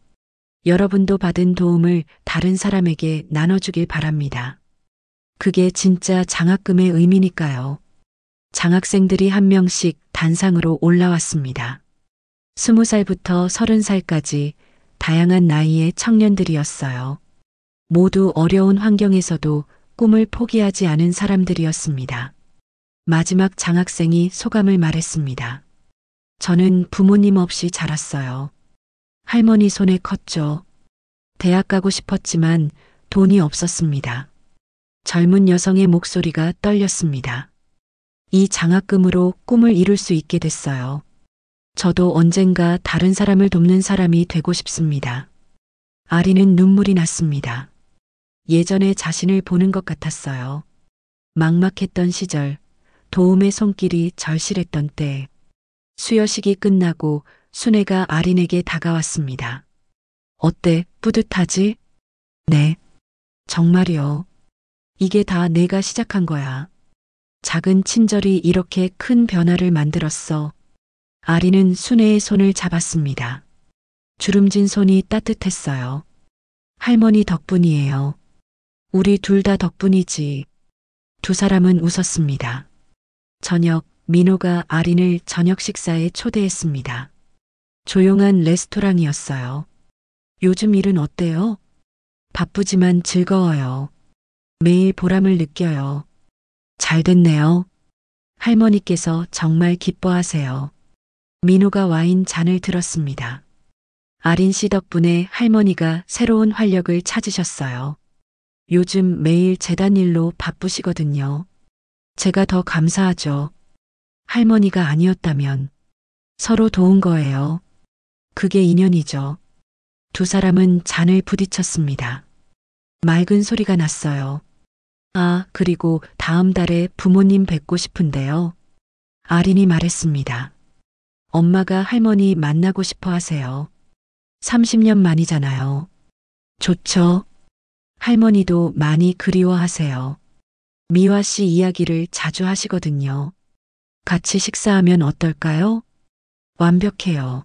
여러분도 받은 도움을 다른 사람에게 나눠주길 바랍니다. 그게 진짜 장학금의 의미니까요. 장학생들이 한 명씩 단상으로 올라왔습니다. 20살부터 30살까지 다양한 나이의 청년들이었어요. 모두 어려운 환경에서도 꿈을 포기하지 않은 사람들이었습니다. 마지막 장학생이 소감을 말했습니다. 저는 부모님 없이 자랐어요. 할머니 손에 컸죠. 대학 가고 싶었지만 돈이 없었습니다. 젊은 여성의 목소리가 떨렸습니다. 이 장학금으로 꿈을 이룰 수 있게 됐어요. 저도 언젠가 다른 사람을 돕는 사람이 되고 싶습니다. 아리는 눈물이 났습니다. 예전에 자신을 보는 것 같았어요. 막막했던 시절, 도움의 손길이 절실했던 때, 수여식이 끝나고 순애가 아린에게 다가왔습니다. 어때? 뿌듯하지? 네. 정말이요. 이게 다 내가 시작한 거야. 작은 친절이 이렇게 큰 변화를 만들었어. 아리는 순애의 손을 잡았습니다. 주름진 손이 따뜻했어요. 할머니 덕분이에요. 우리 둘 다 덕분이지. 두 사람은 웃었습니다. 저녁, 민호가 아린을 저녁 식사에 초대했습니다. 조용한 레스토랑이었어요. 요즘 일은 어때요? 바쁘지만 즐거워요. 매일 보람을 느껴요. 잘 됐네요. 할머니께서 정말 기뻐하세요. 민호가 와인 잔을 들었습니다. 아린 씨 덕분에 할머니가 새로운 활력을 찾으셨어요. 요즘 매일 재단 일로 바쁘시거든요. 제가 더 감사하죠. 할머니가 아니었다면 서로 도운 거예요. 그게 인연이죠. 두 사람은 잔을 부딪혔습니다. 맑은 소리가 났어요. 아, 그리고 다음 달에 부모님 뵙고 싶은데요. 아린이 말했습니다. 엄마가 할머니 만나고 싶어 하세요. 30년 만이잖아요. 좋죠. 할머니도 많이 그리워하세요. 미화 씨 이야기를 자주 하시거든요. 같이 식사하면 어떨까요? 완벽해요.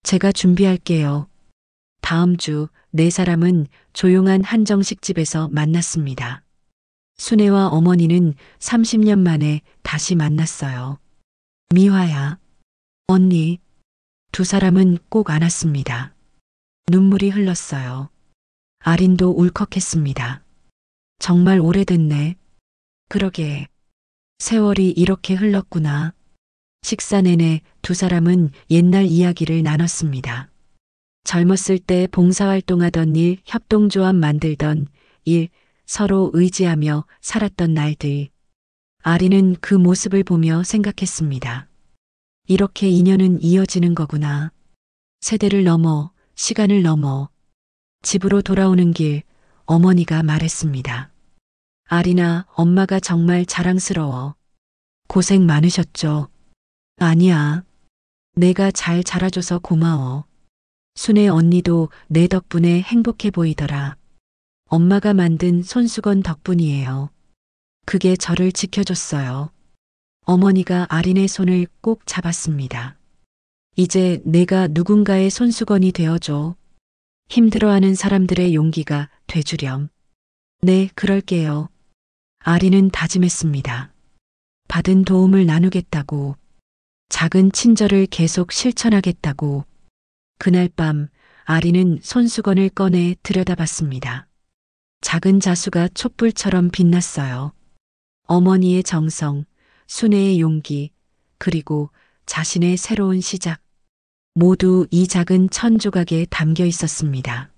제가 준비할게요. 다음 주 네 사람은 조용한 한정식집에서 만났습니다. 순애와 어머니는 30년 만에 다시 만났어요. 미화야, 언니. 두 사람은 꼭 안았습니다. 눈물이 흘렀어요. 아린도 울컥했습니다. 정말 오래됐네. 그러게. 세월이 이렇게 흘렀구나. 식사 내내 두 사람은 옛날 이야기를 나눴습니다. 젊었을 때 봉사활동하던 일, 협동조합 만들던 일, 서로 의지하며 살았던 날들. 아리는 그 모습을 보며 생각했습니다. 이렇게 인연은 이어지는 거구나. 세대를 넘어, 시간을 넘어. 집으로 돌아오는 길, 어머니가 말했습니다. 아리나, 엄마가 정말 자랑스러워. 고생 많으셨죠? 아니야. 내가 잘 자라줘서 고마워. 순애 언니도 내 덕분에 행복해 보이더라. 엄마가 만든 손수건 덕분이에요. 그게 저를 지켜줬어요. 어머니가 아린의 손을 꼭 잡았습니다. 이제 내가 누군가의 손수건이 되어줘. 힘들어하는 사람들의 용기가 돼주렴. 네, 그럴게요. 아린은 다짐했습니다. 받은 도움을 나누겠다고. 작은 친절을 계속 실천하겠다고. 그날 밤 아린은 손수건을 꺼내 들여다봤습니다. 작은 자수가 촛불처럼 빛났어요. 어머니의 정성, 순애의 용기, 그리고 자신의 새로운 시작. 모두 이 작은 천 조각에 담겨 있었습니다.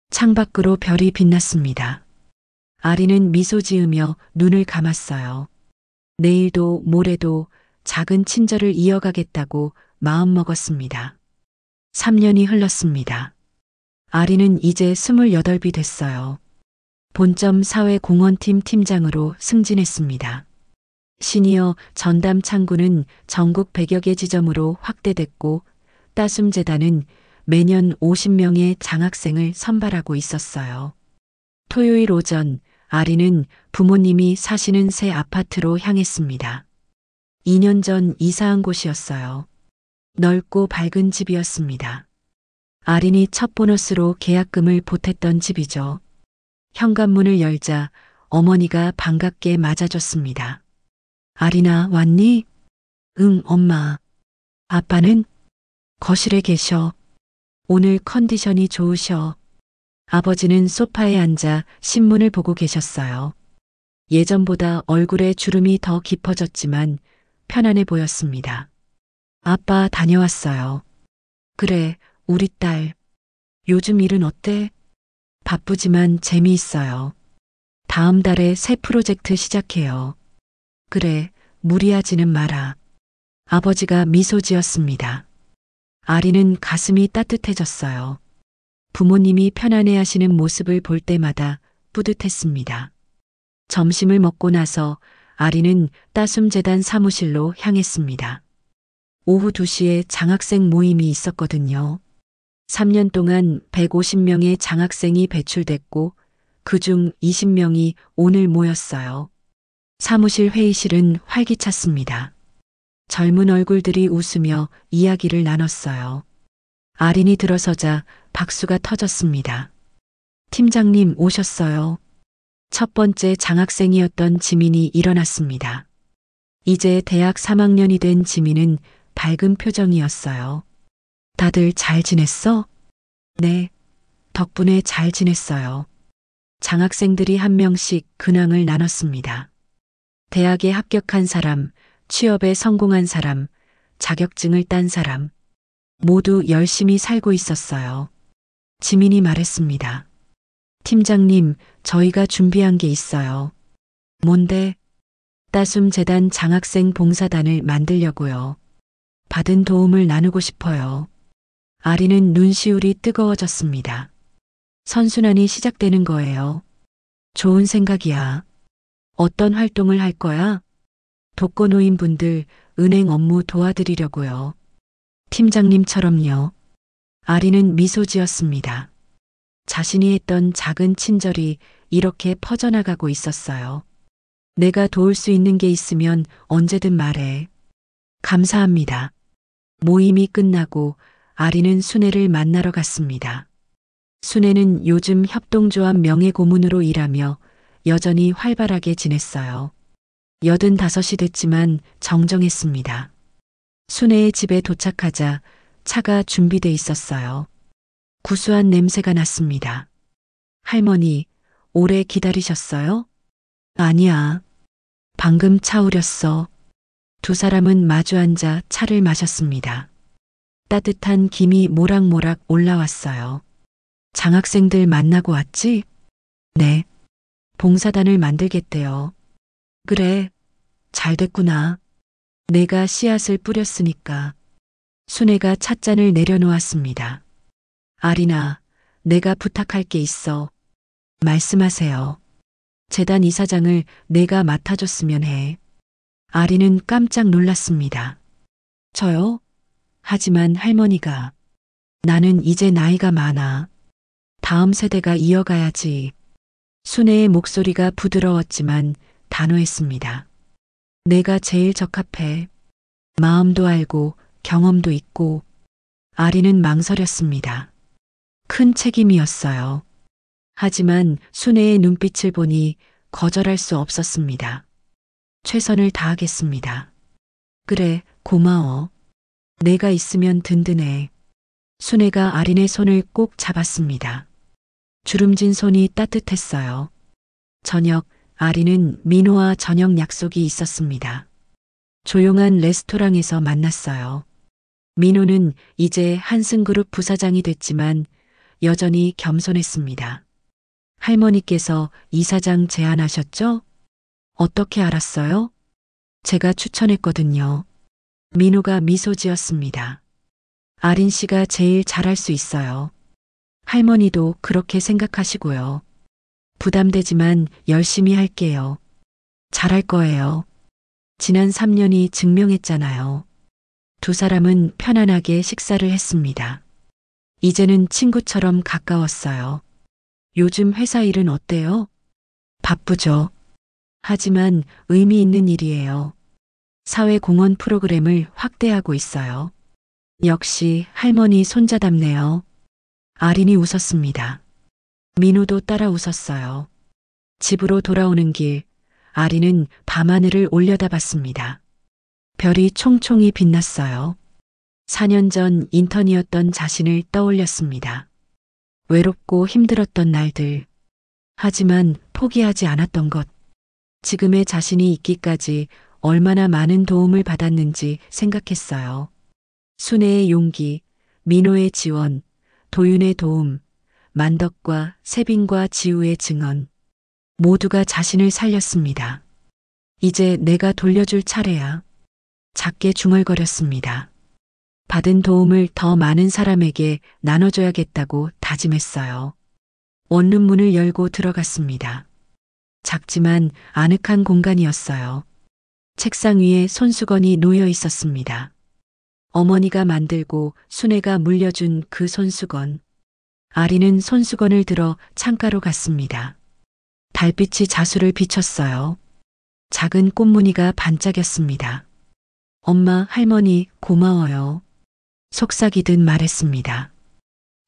창밖으로 별이 빛났습니다. 아린은 미소 지으며 눈을 감았어요. 내일도 모레도 작은 친절을 이어가겠다고 마음먹었습니다. 3년이 흘렀습니다. 아린은 이제 28이 됐어요. 본점 사회공헌팀 팀장으로 승진했습니다. 시니어 전담 창구는 전국 100여 개 지점으로 확대됐고 따숨재단은 매년 50명의 장학생을 선발하고 있었어요. 토요일 오전 아린은 부모님이 사시는 새 아파트로 향했습니다. 2년 전 이사한 곳이었어요. 넓고 밝은 집이었습니다. 아린이 첫 보너스로 계약금을 보탰던 집이죠. 현관문을 열자 어머니가 반갑게 맞아줬습니다. 아린아, 왔니? 응, 엄마. 아빠는? 거실에 계셔. 오늘 컨디션이 좋으셔. 아버지는 소파에 앉아 신문을 보고 계셨어요. 예전보다 얼굴에 주름이 더 깊어졌지만 편안해 보였습니다. 아빠 다녀왔어요. 그래, 우리 딸. 요즘 일은 어때? 바쁘지만 재미있어요. 다음 달에 새 프로젝트 시작해요. 그래, 무리하지는 마라. 아버지가 미소 지었습니다. 아리는 가슴이 따뜻해졌어요. 부모님이 편안해 하시는 모습을 볼 때마다 뿌듯했습니다. 점심을 먹고 나서 아리는 따숨재단 사무실로 향했습니다. 오후 2시에 장학생 모임이 있었거든요. 3년 동안 150명의 장학생이 배출됐고 그중 20명이 오늘 모였어요. 사무실 회의실은 활기찼습니다. 젊은 얼굴들이 웃으며 이야기를 나눴어요. 아린이 들어서자 박수가 터졌습니다. 팀장님 오셨어요. 첫 번째 장학생이었던 지민이 일어났습니다. 이제 대학 3학년이 된 지민은 밝은 표정이었어요. 다들 잘 지냈어? 네, 덕분에 잘 지냈어요. 장학생들이 한 명씩 근황을 나눴습니다. 대학에 합격한 사람, 취업에 성공한 사람, 자격증을 딴 사람, 모두 열심히 살고 있었어요. 지민이 말했습니다. 팀장님, 저희가 준비한 게 있어요. 뭔데? 따숨재단 장학생 봉사단을 만들려고요. 받은 도움을 나누고 싶어요. 아리는 눈시울이 뜨거워졌습니다. 선순환이 시작되는 거예요. 좋은 생각이야. 어떤 활동을 할 거야? 독거노인분들 은행 업무 도와드리려고요. 팀장님처럼요. 아리는 미소 지었습니다. 자신이 했던 작은 친절이 이렇게 퍼져나가고 있었어요. 내가 도울 수 있는 게 있으면 언제든 말해. 감사합니다. 모임이 끝나고 아리는 순애를 만나러 갔습니다. 순애는 요즘 협동조합 명예고문으로 일하며 여전히 활발하게 지냈어요. 85이 됐지만 정정했습니다. 순애의 집에 도착하자 차가 준비돼 있었어요. 구수한 냄새가 났습니다. 할머니, 오래 기다리셨어요? 아니야. 방금 차 우렸어. 두 사람은 마주 앉아 차를 마셨습니다. 따뜻한 김이 모락모락 올라왔어요. 장학생들 만나고 왔지? 네. 봉사단을 만들겠대요. 그래. 잘 됐구나. 내가 씨앗을 뿌렸으니까. 순애가 찻잔을 내려놓았습니다. 아리나, 내가 부탁할 게 있어. 말씀하세요. 재단 이사장을 내가 맡아줬으면 해. 아리는 깜짝 놀랐습니다. 저요? 하지만 할머니가, 나는 이제 나이가 많아. 다음 세대가 이어가야지. 순애의 목소리가 부드러웠지만 단호했습니다. 내가 제일 적합해. 마음도 알고 경험도 있고. 아리는 망설였습니다. 큰 책임이었어요. 하지만 순애의 눈빛을 보니 거절할 수 없었습니다. 최선을 다하겠습니다. 그래, 고마워. 내가 있으면 든든해. 순애가 아린의 손을 꼭 잡았습니다. 주름진 손이 따뜻했어요. 저녁, 아린은 민호와 저녁 약속이 있었습니다. 조용한 레스토랑에서 만났어요. 민호는 이제 한승그룹 부사장이 됐지만 여전히 겸손했습니다. 할머니께서 이사장 제안하셨죠? 어떻게 알았어요? 제가 추천했거든요. 민호가 미소 지었습니다. 아린 씨가 제일 잘할 수 있어요. 할머니도 그렇게 생각하시고요. 부담되지만 열심히 할게요. 잘할 거예요. 지난 3년이 증명했잖아요. 두 사람은 편안하게 식사를 했습니다. 이제는 친구처럼 가까웠어요. 요즘 회사 일은 어때요? 바쁘죠. 하지만 의미 있는 일이에요. 사회공헌 프로그램을 확대하고 있어요. 역시 할머니 손자답네요. 아린이 웃었습니다. 민호도 따라 웃었어요. 집으로 돌아오는 길, 아린은 밤하늘을 올려다봤습니다. 별이 총총히 빛났어요. 4년 전 인턴이었던 자신을 떠올렸습니다. 외롭고 힘들었던 날들. 하지만 포기하지 않았던 것. 지금의 자신이 있기까지 얼마나 많은 도움을 받았는지 생각했어요. 순애의 용기, 민호의 지원, 도윤의 도움, 만덕과 세빈과 지우의 증언. 모두가 자신을 살렸습니다. 이제 내가 돌려줄 차례야. 작게 중얼거렸습니다. 받은 도움을 더 많은 사람에게 나눠줘야겠다고 다짐했어요. 원룸문을 열고 들어갔습니다. 작지만 아늑한 공간이었어요. 책상 위에 손수건이 놓여 있었습니다. 어머니가 만들고 순애가 물려준 그 손수건. 아리는 손수건을 들어 창가로 갔습니다. 달빛이 자수를 비췄어요. 작은 꽃무늬가 반짝였습니다. 엄마, 할머니, 고마워요. 속삭이듯 말했습니다.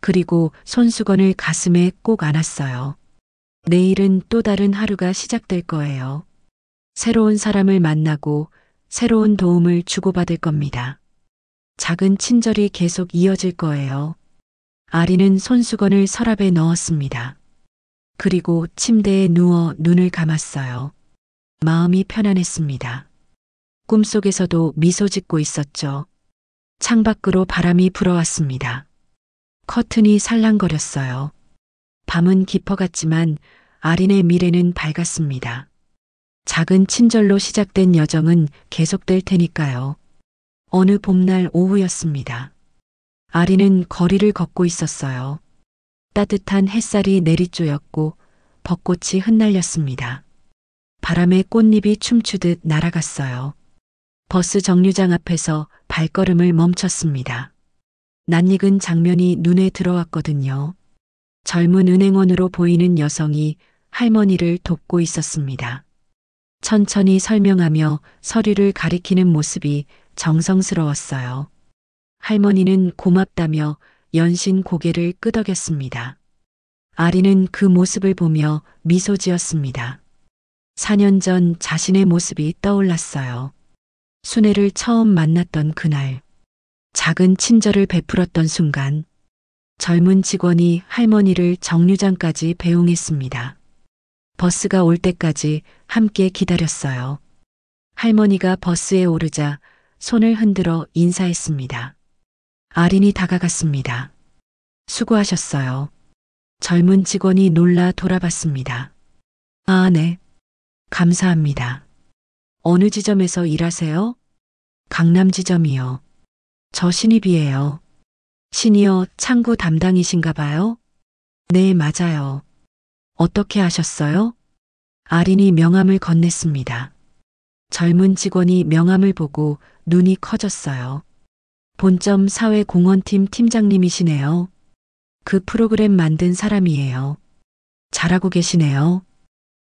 그리고 손수건을 가슴에 꼭 안았어요. 내일은 또 다른 하루가 시작될 거예요. 새로운 사람을 만나고 새로운 도움을 주고받을 겁니다. 작은 친절이 계속 이어질 거예요. 아리는 손수건을 서랍에 넣었습니다. 그리고 침대에 누워 눈을 감았어요. 마음이 편안했습니다. 꿈속에서도 미소 짓고 있었죠. 창밖으로 바람이 불어왔습니다. 커튼이 살랑거렸어요. 밤은 깊어갔지만 아린의 미래는 밝았습니다. 작은 친절로 시작된 여정은 계속될 테니까요. 어느 봄날 오후였습니다. 아리는 거리를 걷고 있었어요. 따뜻한 햇살이 내리쬐었고 벚꽃이 흩날렸습니다. 바람에 꽃잎이 춤추듯 날아갔어요. 버스 정류장 앞에서 발걸음을 멈췄습니다. 낯익은 장면이 눈에 들어왔거든요. 젊은 은행원으로 보이는 여성이 할머니를 돕고 있었습니다. 천천히 설명하며 서류를 가리키는 모습이 정성스러웠어요. 할머니는 고맙다며 연신 고개를 끄덕였습니다. 아리는 그 모습을 보며 미소 지었습니다. 4년 전 자신의 모습이 떠올랐어요. 순애를 처음 만났던 그날, 작은 친절을 베풀었던 순간, 젊은 직원이 할머니를 정류장까지 배웅했습니다. 버스가 올 때까지 함께 기다렸어요. 할머니가 버스에 오르자 손을 흔들어 인사했습니다. 아린이 다가갔습니다. 수고하셨어요. 젊은 직원이 놀라 돌아봤습니다. 아, 네. 감사합니다. 어느 지점에서 일하세요? 강남 지점이요. 저 신입이에요. 시니어 창구 담당이신가 봐요? 네, 맞아요. 어떻게 하셨어요? 아린이 명함을 건넸습니다. 젊은 직원이 명함을 보고 눈이 커졌어요. 본점 사회공헌팀 팀장님이시네요. 그 프로그램 만든 사람이에요. 잘하고 계시네요.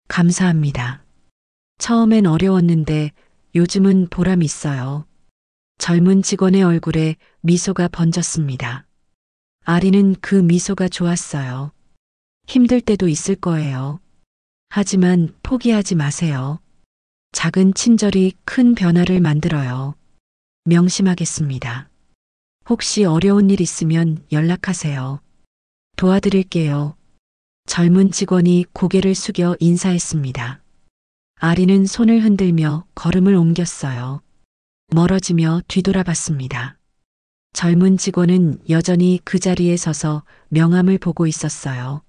감사합니다. 처음엔 어려웠는데 요즘은 보람 있어요. 젊은 직원의 얼굴에 미소가 번졌습니다. 아리는 그 미소가 좋았어요. 힘들 때도 있을 거예요. 하지만 포기하지 마세요. 작은 친절이 큰 변화를 만들어요. 명심하겠습니다. 혹시 어려운 일 있으면 연락하세요. 도와드릴게요. 젊은 직원이 고개를 숙여 인사했습니다. 아리는 손을 흔들며 걸음을 옮겼어요. 멀어지며 뒤돌아봤습니다. 젊은 직원은 여전히 그 자리에 서서 명함을 보고 있었어요.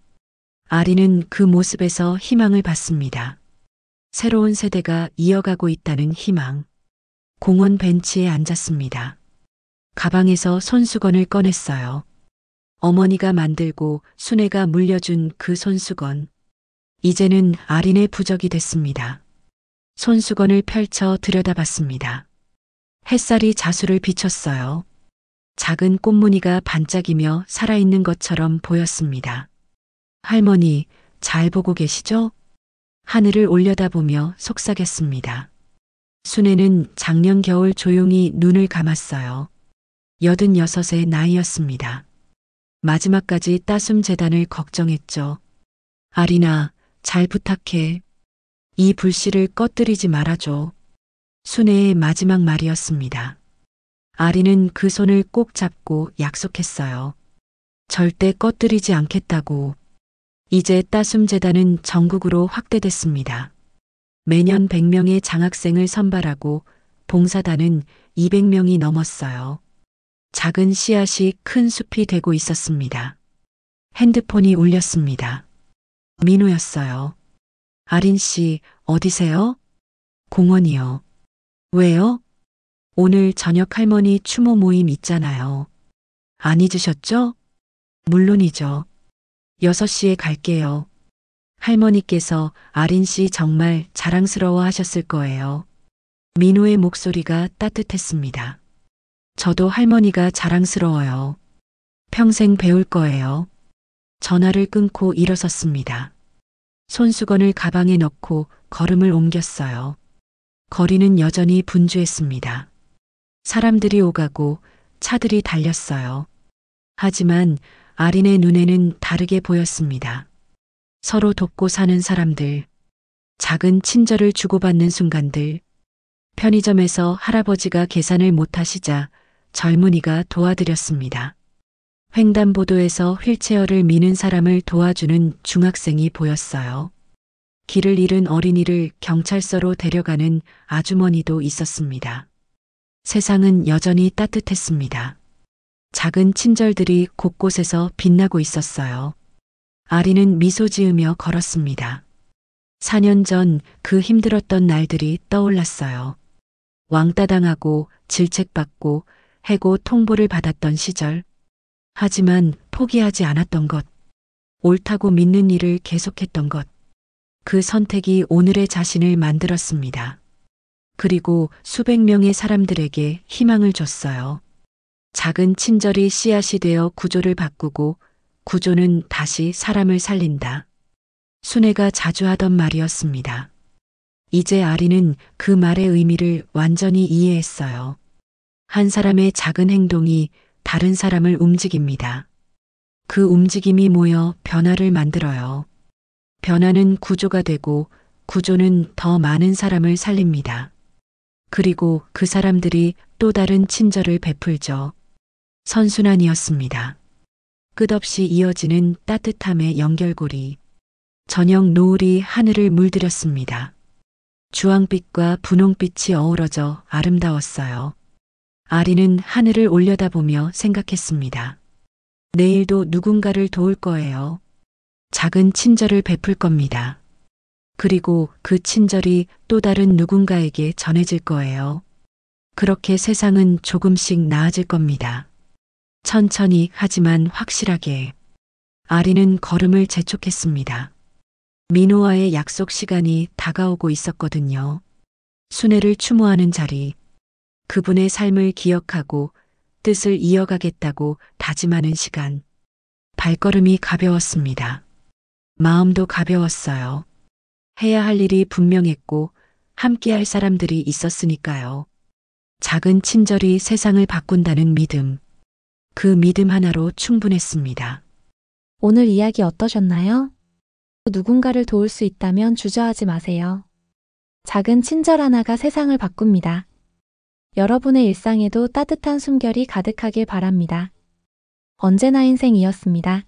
아리는 그 모습에서 희망을 봤습니다. 새로운 세대가 이어가고 있다는 희망. 공원 벤치에 앉았습니다. 가방에서 손수건을 꺼냈어요. 어머니가 만들고 순애가 물려준 그 손수건. 이제는 아린의 부적이 됐습니다. 손수건을 펼쳐 들여다봤습니다. 햇살이 자수를 비췄어요. 작은 꽃무늬가 반짝이며 살아있는 것처럼 보였습니다. 할머니, 잘 보고 계시죠? 하늘을 올려다보며 속삭였습니다. 순애는 작년 겨울 조용히 눈을 감았어요. 86의 나이였습니다. 마지막까지 따숨 재단을 걱정했죠. 아리나, 잘 부탁해. 이 불씨를 꺼뜨리지 말아줘. 순애의 마지막 말이었습니다. 아리는 그 손을 꼭 잡고 약속했어요. 절대 꺼뜨리지 않겠다고. 이제 따숨 재단은 전국으로 확대됐습니다. 매년 100명의 장학생을 선발하고 봉사단은 200명이 넘었어요. 작은 씨앗이 큰 숲이 되고 있었습니다. 핸드폰이 울렸습니다. 민호였어요. 아린 씨, 어디세요? 공원이요. 왜요? 오늘 저녁 할머니 추모 모임 있잖아요. 안 잊으셨죠? 물론이죠. 6시에 갈게요. 할머니께서 아린 씨 정말 자랑스러워 하셨을 거예요. 민호의 목소리가 따뜻했습니다. 저도 할머니가 자랑스러워요. 평생 배울 거예요. 전화를 끊고 일어섰습니다. 손수건을 가방에 넣고 걸음을 옮겼어요. 거리는 여전히 분주했습니다. 사람들이 오가고 차들이 달렸어요. 하지만 아린의 눈에는 다르게 보였습니다. 서로 돕고 사는 사람들, 작은 친절을 주고받는 순간들, 편의점에서 할아버지가 계산을 못하시자 젊은이가 도와드렸습니다. 횡단보도에서 휠체어를 미는 사람을 도와주는 중학생이 보였어요. 길을 잃은 어린이를 경찰서로 데려가는 아주머니도 있었습니다. 세상은 여전히 따뜻했습니다. 작은 친절들이 곳곳에서 빛나고 있었어요. 아리는 미소 지으며 걸었습니다. 4년 전 그 힘들었던 날들이 떠올랐어요. 왕따 당하고 질책받고 해고 통보를 받았던 시절, 하지만 포기하지 않았던 것, 옳다고 믿는 일을 계속했던 것, 그 선택이 오늘의 자신을 만들었습니다. 그리고 수백 명의 사람들에게 희망을 줬어요. 작은 친절이 씨앗이 되어 구조를 바꾸고 구조는 다시 사람을 살린다. 순애가 자주 하던 말이었습니다. 이제 아리는 그 말의 의미를 완전히 이해했어요. 한 사람의 작은 행동이 다른 사람을 움직입니다. 그 움직임이 모여 변화를 만들어요. 변화는 구조가 되고 구조는 더 많은 사람을 살립니다. 그리고 그 사람들이 또 다른 친절을 베풀죠. 선순환이었습니다. 끝없이 이어지는 따뜻함의 연결고리. 저녁 노을이 하늘을 물들였습니다. 주황빛과 분홍빛이 어우러져 아름다웠어요. 아리는 하늘을 올려다보며 생각했습니다. 내일도 누군가를 도울 거예요. 작은 친절을 베풀 겁니다. 그리고 그 친절이 또 다른 누군가에게 전해질 거예요. 그렇게 세상은 조금씩 나아질 겁니다. 천천히 하지만 확실하게. 아리는 걸음을 재촉했습니다. 민호와의 약속 시간이 다가오고 있었거든요. 순애를 추모하는 자리. 그분의 삶을 기억하고 뜻을 이어가겠다고 다짐하는 시간. 발걸음이 가벼웠습니다. 마음도 가벼웠어요. 해야 할 일이 분명했고 함께 할 사람들이 있었으니까요. 작은 친절이 세상을 바꾼다는 믿음. 그 믿음 하나로 충분했습니다. 오늘 이야기 어떠셨나요? 누군가를 도울 수 있다면 주저하지 마세요. 작은 친절 하나가 세상을 바꿉니다. 여러분의 일상에도 따뜻한 숨결이 가득하길 바랍니다. 언제나 인생이었습니다.